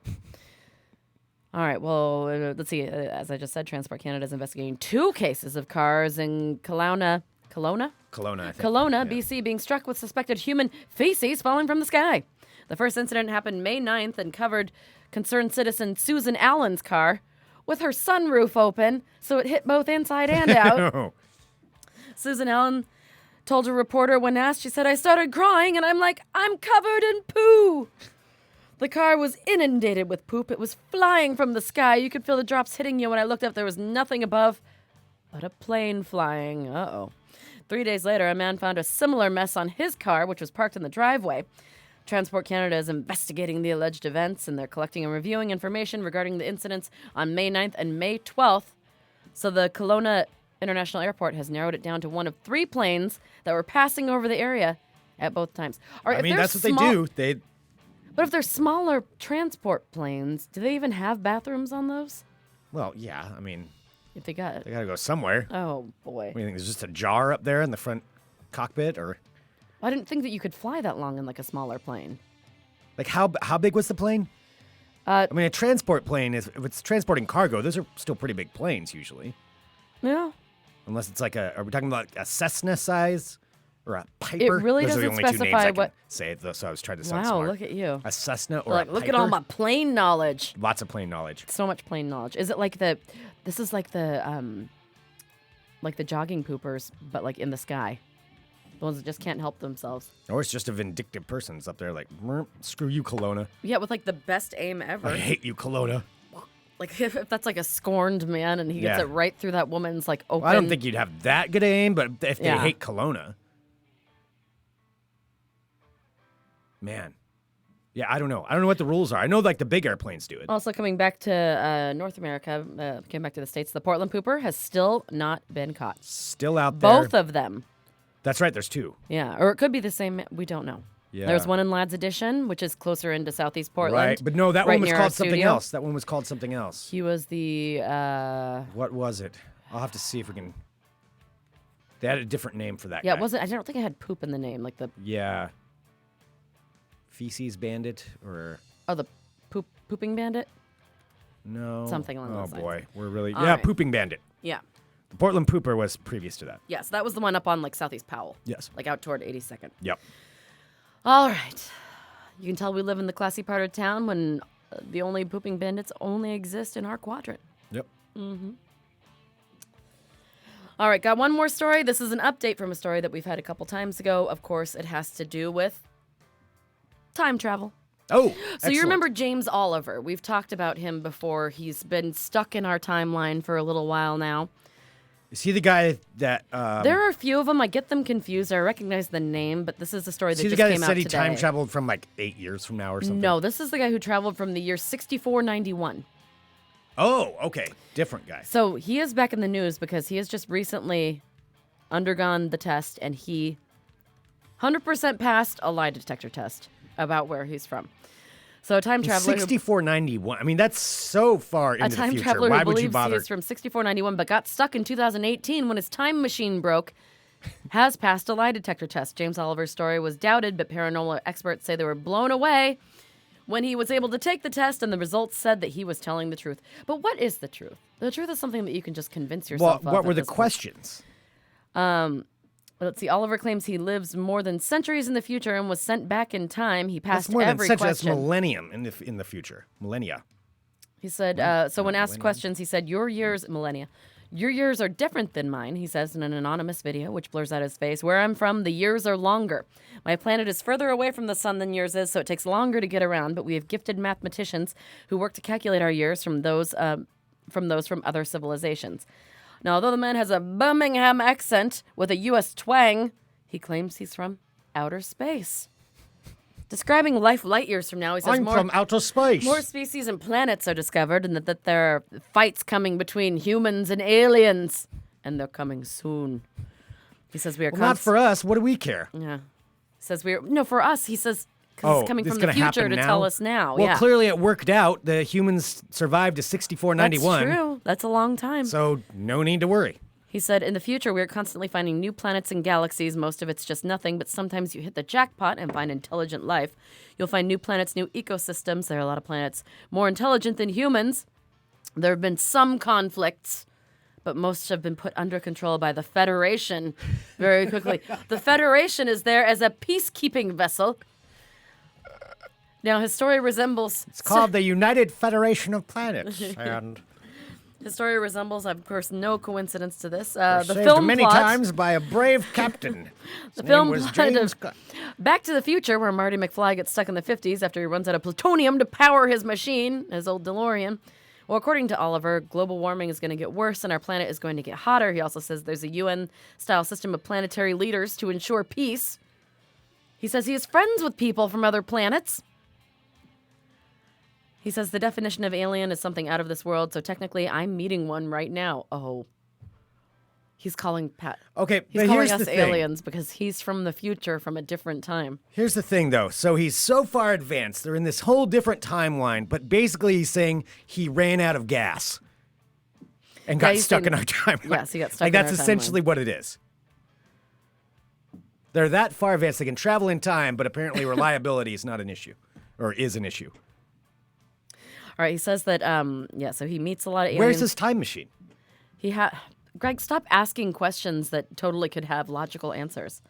All right, well, let's see. As I just said, Transport Canada is investigating 2 cases of cars in Kelowna, Kelowna, I think. BC, being struck with suspected human feces falling from the sky. The first incident happened May 9th and covered concerned citizen Susan Allen's car with her sunroof open, so it hit both inside and out. Susan Allen told a reporter when asked, she said, I started crying and I'm like, I'm covered in poo. The car was inundated with poop. It was flying from the sky. You could feel the drops hitting you. When I looked up, there was nothing above but a plane flying. Uh-oh. 3 days later, a man found a similar mess on his car, which was parked in the driveway. Transport Canada is investigating the alleged events, and they're collecting and reviewing information regarding the incidents on May 9th and May 12th. So the Kelowna International Airport has narrowed it down to one of 3 planes that were passing over the area at both times. I mean, that's what they do. But if they're smaller transport planes, do they even have bathrooms on those? Well, yeah. I mean, If they got they got to go somewhere. Oh, boy. What do you think? There's just a jar up there in the front cockpit, or I didn't think that you could fly that long in like a smaller plane. like how big was the plane? I mean, a transport plane is if it's transporting cargo. Those are still pretty big planes usually, Yeah. unless it's like are we talking about a Cessna size or a Piper? really Those are the doesn't only 2 names specify I can what- say. So I was trying to sound Wow, smart. look at you. A Cessna or Like, a look Piper? at all my plane knowledge. Lots of plane knowledge. So much plane knowledge. Is it like this is like the jogging poopers, but like in the sky? The ones that just can't help themselves. Or it's just a vindictive person that's up there like, screw you, Kelowna. Yeah, with like the best aim ever. I hate you, Kelowna. Like if that's like a scorned man and he gets Yeah. it right through that woman's like open. Well, I don't think you'd have that good aim, but if they Yeah. hate Kelowna. Man. Yeah, I don't know. I don't know what the rules are. I know like the big airplanes do it. Also coming back to North America, came back to the States, the Portland pooper has still not been caught. Still out there. Both of them. That's right, there's 2. Yeah, or it could be the same. We don't know. Yeah. There's one in Ladd's Addition, which is closer into southeast Portland. Right, but no, that right one was near our called something studio. else. That one was called something else. He was the What was it? I'll have to see if we can. They had a different name for that yeah. guy. It wasn't. I don't think it had poop in the name. Like the Yeah. Feces Bandit or the pooping bandit. no. Something along those Oh lines. boy, we're really All yeah, right. Pooping Bandit. Yeah. The Portland Pooper was previous to that. Yes, that was the one up on like southeast Powell. Yes. Like out toward 82nd. Yep. All right. You can tell we live in the classy part of town when the only pooping bandits only exist in our quadrant. Yep. All right, got one more story. This is an update from a story that we've had a couple times ago. Of course, it has to do with time travel. Oh, So excellent. you remember James Oliver. We've talked about him before. He's been stuck in our timeline for a little while now. Is he the guy that? There are a few of them. I get them confused. I recognize the name, but this is a story Is that he the just guy came that out said he today. time traveled from like 8 years from now or something? No, this is the guy who traveled from the year 6491. Oh, okay, different guy. So he is back in the news because he has just recently undergone the test, and he 100% passed a lie detector test about where he's from. So a time traveler. 6491. I mean, that's so far into A time the future. traveler Why who would you believes bother? he is from 6491 but got stuck in 2018 when his time machine broke, has passed a lie detector test. James Oliver's story was doubted, but paranormal experts say they were blown away when he was able to take the test and the results said that he was telling the truth. But what is the truth? The truth is something that you can just convince Well, yourself of. what were at the this point. questions? Let's see. Oliver claims he lives more than centuries in the future and was sent back in time. He passed That's more than every century. That's question. millennium in the future. Millennia. He said, so when asked questions, he said, your years are different than mine, he says in an anonymous video, which blurs out his face. Where I'm from, the years are longer. My planet is further away from the sun than yours is, so it takes longer to get around, but we have gifted mathematicians who work to calculate our years from those from other civilizations. Now, although the man has a Birmingham accent with a U.S. twang, he claims he's from outer space. Describing life light years from now, he says I'm from outer space. more species and planets are discovered, and that there are fights coming between humans and aliens, and they're coming soon. He says we are Well, not for us. What do we care? Yeah. He says for us, he says, because it's coming this from is the gonna future happen to now? tell us now. Well, yeah. clearly it worked out. The humans survived to 6491. That's true. That's a long time. So no need to worry. He said, in the future, we're constantly finding new planets and galaxies. Most of it's just nothing, but sometimes you hit the jackpot and find intelligent life. You'll find new planets, new ecosystems. There are a lot of planets more intelligent than humans. There have been some conflicts, but most have been put under control by the Federation very quickly. The Federation is there as a peacekeeping vessel. Now, his story resembles... It's called the United Federation of Planets. And His story resembles, of course, no coincidence to this. the The saved film many plot, times by a brave captain. the His film name was plot James of Scott. Back to the Future, where Marty McFly gets stuck in the 50s after he runs out of plutonium to power his machine, his old DeLorean. Well, according to Oliver, global warming is going to get worse and our planet is going to get hotter. He also says there's a UN-style system of planetary leaders to ensure peace. He says he is friends with people from other planets. He says the definition of alien is something out of this world, so technically I'm meeting one right now. Oh. He's calling Pat. Okay, He's but calling here's us the thing. aliens because he's from the future from a different time. Here's the thing, though. So he's so far advanced. They're in this whole different timeline, but basically he's saying he ran out of gas and got he's stuck saying- in our timeline. Yes, he got stuck Like, in that's our essentially what it is. They're that far advanced. They can travel in time, but apparently reliability is not an issue, or is an issue. All right, he says that, so he meets a lot of aliens. Where's his time machine? Greg, stop asking questions that totally could have logical answers.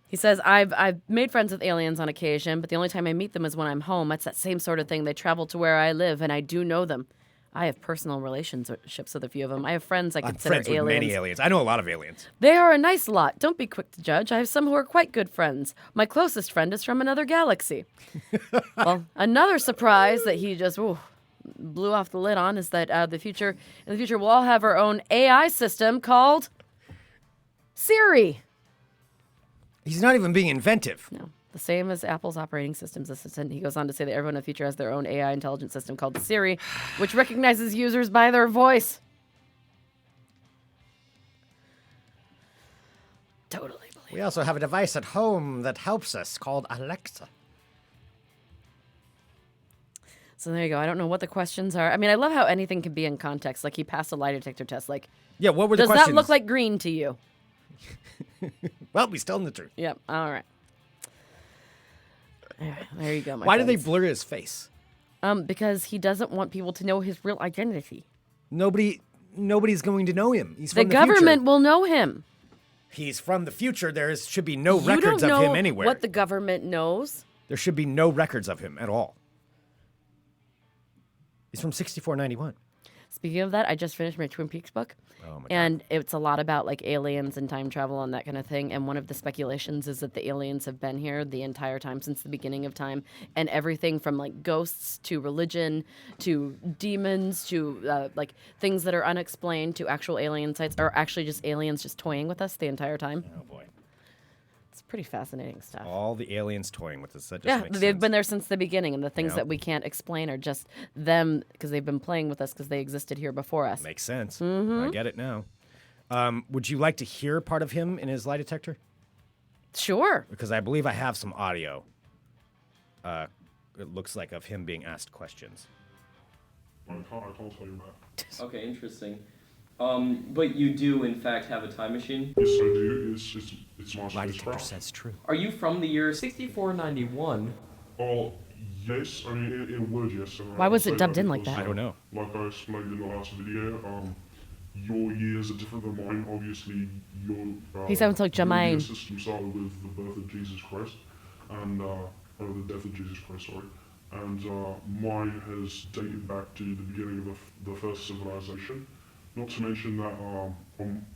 He says, I've made friends with aliens on occasion, but the only time I meet them is when I'm home. It's that same sort of thing. They travel to where I live, and I do know them. I have personal relationships with a few of them. I have friends I I'm consider friends aliens. with many aliens. I know a lot of aliens. They are a nice lot. Don't be quick to judge. I have some who are quite good friends. My closest friend is from another galaxy. Well, another surprise that he just blew off the lid on is that in the future we'll all have our own AI system called Siri. He's not even being inventive. No, the same as Apple's operating systems assistant. He goes on to say that everyone in the future has their own AI intelligence system called Siri, which recognizes users by their voice. Totally believe. We also have a device at home that helps us called Alexa. So there you go. I don't know what the questions are. I mean, I love how anything can be in context. Like he passed a lie detector test. Like, Yeah, what were the does questions? that look like green to you? Well, he's telling the truth. Yep. All right. There you go. My Why do they friends. blur his face? Because he doesn't want people to know his real identity. Nobody's going to know him. He's The from the government future. will know him. He's from the future. There should be no You records don't of know him anywhere. what the government knows. There should be no records of him at all. He's from 6491. Speaking of that, I just finished my Twin Peaks book. Oh, my And it's a lot about like aliens and time travel and that kind of thing. And one of the speculations is that the aliens have been here the entire time since the beginning of time. And everything from like ghosts to religion to demons to like things that are unexplained to actual alien sites are actually just aliens just toying with us the entire time. Oh, boy. It's pretty fascinating stuff. All the aliens toying with us. That just Yeah, makes they've sense. been there since the beginning. And the things Yep. that we can't explain are just them because they've been playing with us because they existed here before us. Makes sense. Mm-hmm. I get it now. Would you like to hear part of him in his lie detector? Sure. Because I believe I have some audio. It looks like of him being asked questions. I can't tell you that. Okay, interesting. But you do, in fact, have a time machine? Yes, I do. It's my Lie detector spacecraft. says true. Are you from the year 6491? Oh, yes. I mean, it would, yes. Why was it I'll say dubbed that in like because, that? I don't know. Like I explained in the last video, your years are different than mine. Obviously, your He sounds like your year Jermaine. system started with the birth of Jesus Christ, and or the death of Jesus Christ, sorry. And mine has dated back to the beginning of the first civilization. Not to mention that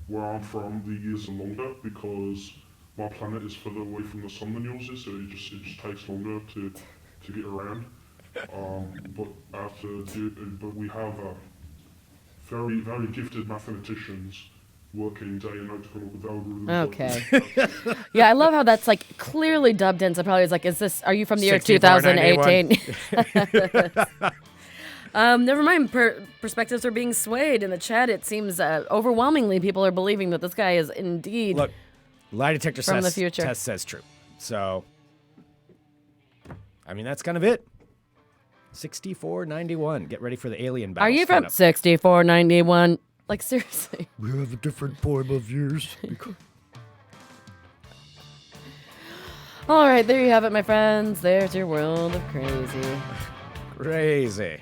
where I'm from, the years are longer because my planet is further away from the sun than yours is, so it just takes longer to get around. But we have very very gifted mathematicians working day and night to come up with algorithms. Okay. Yeah, I love how that's like clearly dubbed in. So probably it's like, are you from the year 6491. 2018? Never mind. Perspectives are being swayed in the chat. It seems overwhelmingly people are believing that this guy is indeed Look, lie detector from the test future. says true. So, I mean, that's kind of it. 6491. Get ready for the alien battle. Are you from 6491? Like, seriously. We have a different form of years. All right, there you have it, my friends. There's your world of crazy. Crazy.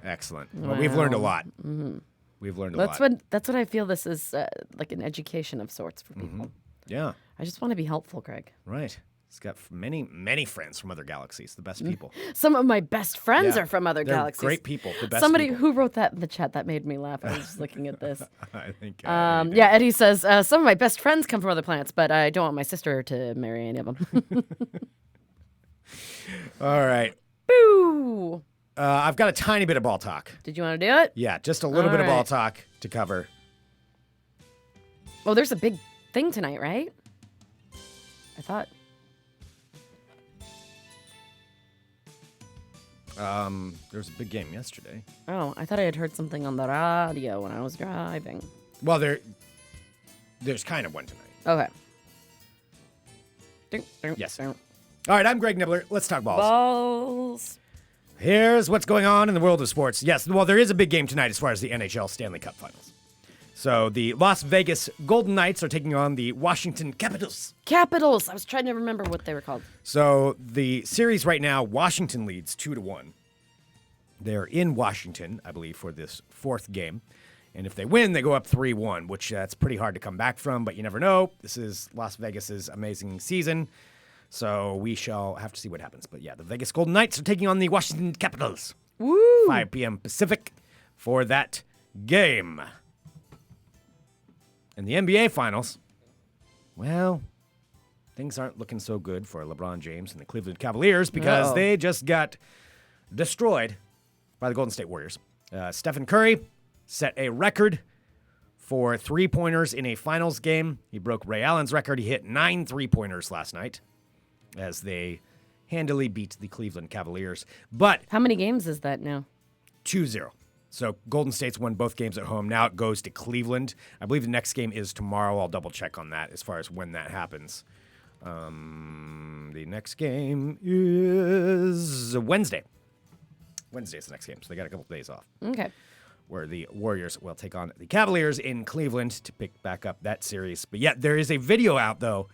Excellent. Well, we've learned a lot. Mm-hmm. We've learned a lot. That's what I feel this is like an education of sorts for people. Yeah. I just want to be helpful, Greg. Right. He's got many friends from other galaxies. The best people. Some of my best friends Yeah. are from other They're galaxies. great people. The best Somebody people. who wrote that in the chat, that made me laugh. I was just looking at this. I think. Yeah, Eddie says, some of my best friends come from other planets, but I don't want my sister to marry any of them. All right. Boo! I've got a tiny bit of ball talk. Did you want to do it? Yeah, just a little All bit of ball right. talk to cover. Oh, there's a big thing tonight, right? I thought. There was a big game yesterday. Oh, I thought I had heard something on the radio when I was driving. Well, there's kind of one tonight. Okay. Ding, ding, Yes. ding. All right, I'm Greg Nibbler. Let's talk balls. Balls. Here's what's going on in the world of sports. Yes, well, there is a big game tonight as far as the NHL Stanley Cup Finals. So the Las Vegas Golden Knights are taking on the Washington Capitals. Capitals. I was trying to remember what they were called. So the series right now, Washington leads 2-1. They're in Washington, I believe, for this fourth game. And if they win, they go up 3-1, which that's pretty hard to come back from, but you never know. This is Las Vegas's amazing season. So we shall have to see what happens. But yeah, the Vegas Golden Knights are taking on the Washington Capitals. Woo! 5 p.m. Pacific for that game. In the NBA Finals, well, things aren't looking so good for LeBron James and the Cleveland Cavaliers because Uh-oh. they just got destroyed by the Golden State Warriors. Stephen Curry set a record for three-pointers in a finals game. He broke Ray Allen's record. He hit 9 three-pointers last night as they handily beat the Cleveland Cavaliers. But How many games is that now? 2-0. So Golden State's won both games at home. Now it goes to Cleveland. I believe the next game is tomorrow. I'll double check on that as far as when that happens. The next game is Wednesday. Wednesday's the next game, so they got a couple days off. Okay. Where the Warriors will take on the Cavaliers in Cleveland to pick back up that series. But yeah, there is a video out, though,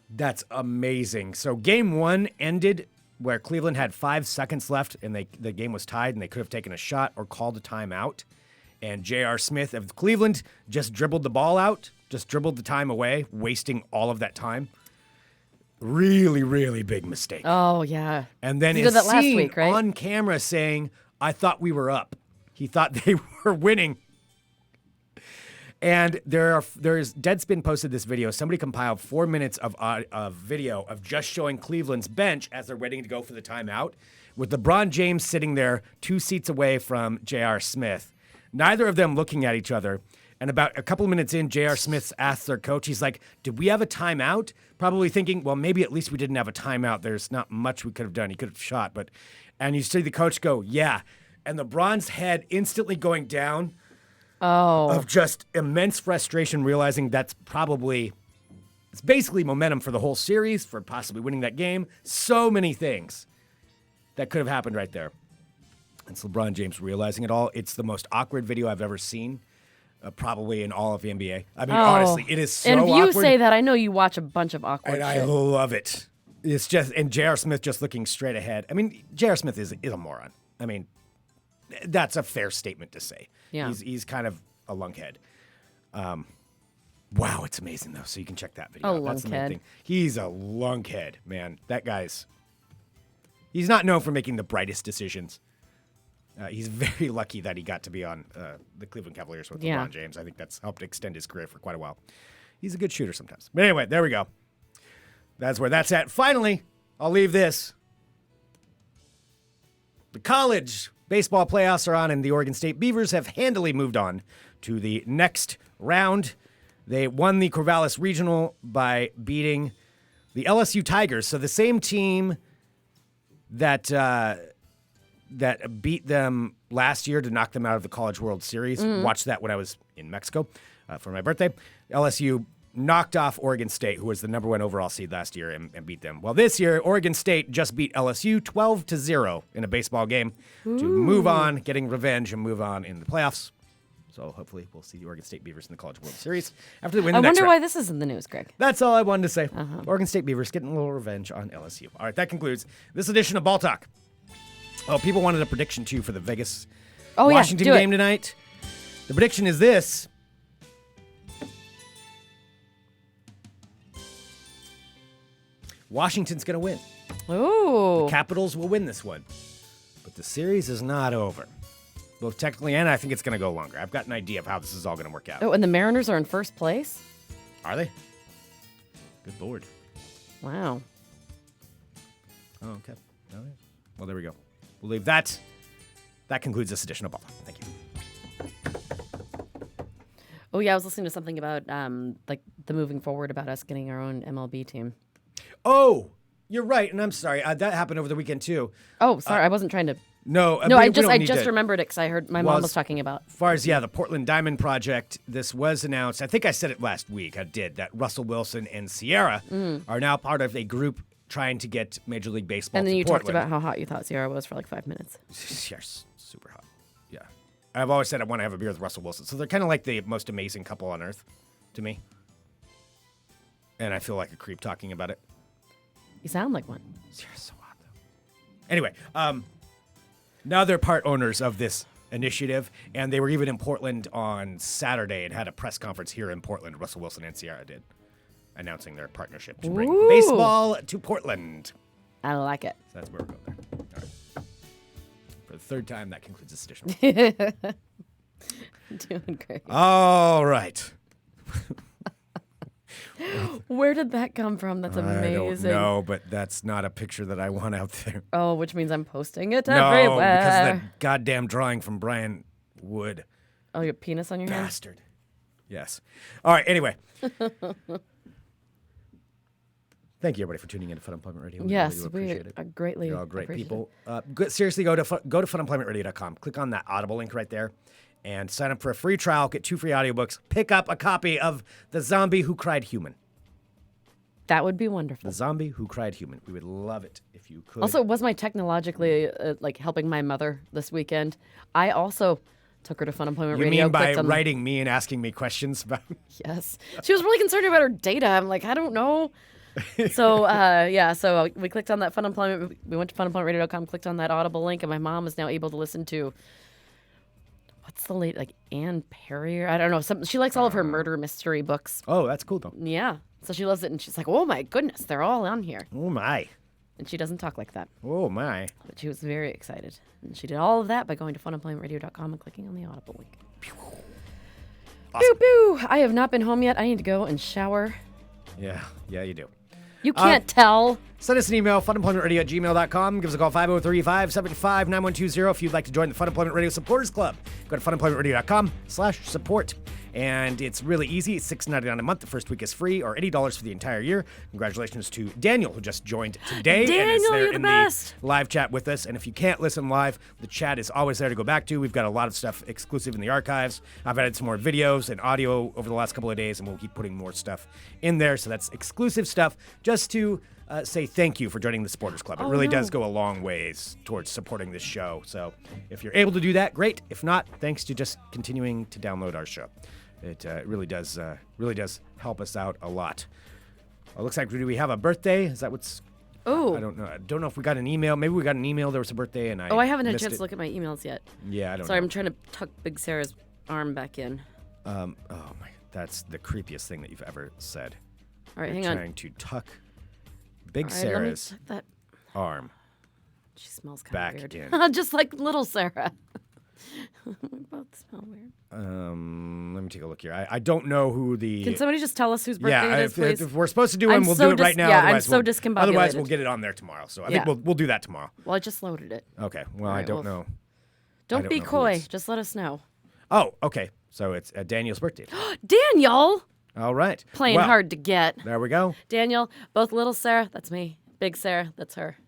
that's amazing. So game one ended where Cleveland had 5 seconds left and the game was tied and they could have taken a shot or called a timeout. And J.R. Smith of Cleveland just dribbled the ball out, just dribbled the time away, wasting all of that time. Really, really big mistake. Oh, yeah. And then You is did that last seen week, right? on camera saying, I thought we were up. He thought they were winning. And there's Deadspin posted this video. Somebody compiled 4 minutes of video of just showing Cleveland's bench as they're waiting to go for the timeout, with LeBron James sitting there 2 seats away from J.R. Smith. Neither of them looking at each other. And about a couple of minutes in, J.R. Smith asks their coach, he's like, did we have a timeout? Probably thinking, well, maybe at least we didn't have a timeout. There's not much we could have done. He could have shot. And you see the coach go, yeah. And LeBron's head instantly going down. Oh. Of just immense frustration, realizing it's basically momentum for the whole series, for possibly winning that game. So many things that could have happened right there. It's LeBron James realizing it all. It's the most awkward video I've ever seen, probably in all of the NBA. I mean, honestly, it is so And if you awkward. say that, I know you watch a bunch of awkward And I shit. love it. It's just, and J.R. Smith just looking straight ahead. I mean, J.R. Smith is a moron. I mean, that's a fair statement to say. Yeah. He's kind of a lunkhead. Wow, it's amazing though. So you can check that video. A out. That's the main lunkhead. thing. He's a lunkhead, man. That guy's. He's not known for making the brightest decisions. He's very lucky that he got to be on the Cleveland Cavaliers with Yeah. LeBron James. I think that's helped extend his career for quite a while. He's a good shooter sometimes. But anyway, there we go. That's where that's at. Finally, I'll leave this. The college baseball playoffs are on, and the Oregon State Beavers have handily moved on to the next round. They won the Corvallis Regional by beating the LSU Tigers. So the same team that beat them last year to knock them out of the College World Series. Watched that when I was in Mexico for my birthday. LSU knocked off Oregon State, who was the number 1 overall seed last year, and beat them. Well, this year, Oregon State just beat LSU 12-0 in a baseball game to move on, getting revenge and move on in the playoffs. So hopefully we'll see the Oregon State Beavers in the College World Series after they win the I next wonder round. why this is in the news, Greg. That's all I wanted to say. Oregon State Beavers getting a little revenge on LSU. All right, that concludes this edition of Ball Talk. Oh, people wanted a prediction, too, for the Vegas Washington do it. game tonight. The prediction is this. Washington's going to win. Ooh. Capitals will win this one. But the series is not over. Both technically and I think it's going to go longer. I've got an idea of how this is all going to work out. Oh, and the Mariners are in first place? Are they? Good Lord. Wow. Oh, okay. All right. Well, there we go. We'll leave that. That concludes this edition of Ball Talk. Thank you. Oh, yeah, I was listening to something about like the moving forward about us getting our own MLB team. Oh, you're right, and I'm sorry. That happened over the weekend too. Oh, sorry, I wasn't trying to. No, No, we I don't need just to- remembered it because I heard my Well, mom was talking about. As far as the Portland Diamond Project, this was announced. I think I said it last week. I did that. Russell Wilson and Sierra are now part of a group trying to get Major League Baseball. And then to you Portland. talked about how hot you thought Sierra was for like 5 minutes. Yes, super hot. Yeah, I've always said I want to have a beer with Russell Wilson. So they're kind of like the most amazing couple on earth, to me. And I feel like a creep talking about it. You sound like one. Sierra's so hot, though. Anyway, now they're part owners of this initiative, and they were even in Portland on Saturday and had a press conference here in Portland. Russell Wilson and Sierra did, announcing their partnership to bring Ooh. baseball to Portland. I like it. So that's where we're going there. All right. For the third time, that concludes this edition. Doing great. All right. Where did that come from? That's amazing. I don't know, but that's not a picture that I want out there. Oh, which means I'm posting it No, everywhere. because of that goddamn drawing from Brian Wood. Oh, your penis on your hand? Bastard. Yes. All right, anyway. Thank you, everybody, for tuning in to Funemployment Radio. Yes, really do we appreciate it. are greatly You're all great appreciate people. Seriously, go to funemploymentradio.com. Click on that Audible link right there and sign up for a free trial. Get 2 free audiobooks. Pick up a copy of The Zombie Who Cried Human. That would be wonderful. The Zombie Who Cried Human. We would love it if you could. Also, was my technologically like helping my mother this weekend? I also took her to Funemployment you Radio. mean by clicked on- writing me and asking me questions about... Yes. She was really concerned about her data. I'm like, I don't know. So we clicked on that Funemployment. We went to funemploymentradio.com, clicked on that Audible link, and my mom is now able to listen to, what's the late, like Anne Perry? I don't know. She likes all of her murder mystery books. Oh, that's cool, though. Yeah. So she loves it, and she's like, oh my goodness, they're all on here. Oh, my. And she doesn't talk like that. Oh, my. But she was very excited. And she did all of that by going to funemploymentradio.com and clicking on the Audible link. Awesome. Pew, pew. I have not been home yet. I need to go and shower. Yeah, you do. You can't tell. Send us an email, funemploymentradio@gmail.com. Give us a call, 503-575-9120 if you'd like to join the Fun Employment Radio Supporters Club. Go to funemploymentradio.com/support. And it's really easy. It's $6.99 a month. The first week is free, or $80 for the entire year. Congratulations to Daniel, who just joined today and is Daniel, there you're the in best. the live chat with us. And if you can't listen live, the chat is always there to go back to. We've got a lot of stuff exclusive in the archives. I've added some more videos and audio over the last couple of days, and we'll keep putting more stuff in there. So that's exclusive stuff just to say thank you for joining the Supporters Club. It really does go a long ways towards supporting this show. So if you're able to do that, great. If not, thanks to just continuing to download our show. It really does help us out a lot. It looks like, do we have a birthday? Is that what's... Oh. I don't know. I don't know if we got an email. Maybe we got an email. There was a birthday, and I haven't had a missed chance it. to look at my emails yet. Yeah, I don't Sorry, know. I'm trying to tuck Big Sarah's arm back in. Oh my, that's the creepiest thing that you've ever said. All right, You're hang on. trying to tuck Big All right, let me Sarah's tuck that. arm. She smells kind Back of weird. in. Just like little Sarah. We both smell weird. Let me take a look here. I don't know who the. Can somebody just tell us whose birthday yeah, it is, please? if we're supposed to do one, I'm we'll so do it right now. yeah, I'm otherwise so we'll, discombobulated. Otherwise, we'll get it on there tomorrow. So I think Yeah. we'll do that tomorrow. Well, I just loaded it. Okay. Well, I right, don't well, know. Don't don't be know who coy. it's- Just let us know. Oh, okay. So it's Daniel's birthday. Daniel! All right. Playing Well, hard to get. There we go. Daniel, both little Sarah, that's me. Big Sarah, that's her.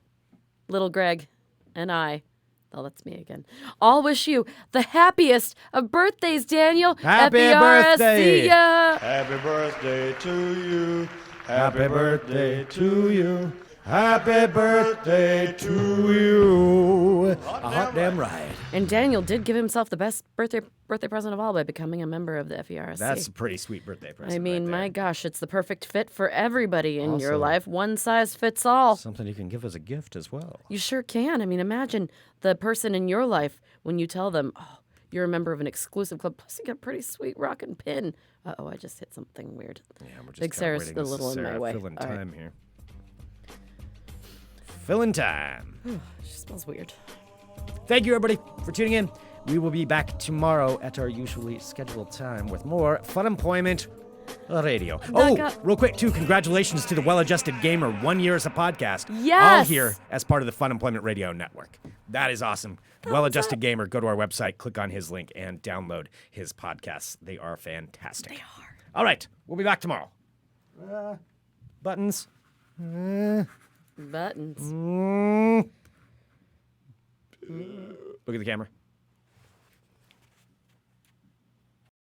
Little Greg, and I. Oh, that's me again. All wish you the happiest of birthdays, Daniel. Happy FER, birthday. See ya. Happy birthday to you. Happy birthday to you. Happy birthday to you. A hot damn ride. And Daniel did give himself the best birthday present of all by becoming a member of the FERSC. That's a pretty sweet birthday present. I mean, right my there. gosh, it's the perfect fit for everybody in your Also- life. One size fits all. Something you can give as a gift as well. You sure can. I mean, imagine the person in your life when you tell them, oh, you're a member of an exclusive club. Plus, you got a pretty sweet rockin' pin. Uh-oh, I just hit something weird. Yeah, we're just Big kinda Sarah's waiting. a This is little in my Sarah way. filling All right. time here. Filling time. She smells weird. Thank you, everybody, for tuning in. We will be back tomorrow at our usually scheduled time with more Funemployment Radio. Back up. Real quick, too, congratulations to the Well-Adjusted Gamer, 1 year as a podcast. All Yes! here as part of the Funemployment Radio Network. That is awesome. Well-Adjusted Gamer, go to our website, click on his link, and download his podcasts. They are fantastic. They are. All right, we'll be back tomorrow. Buttons. Buttons. Look at the camera.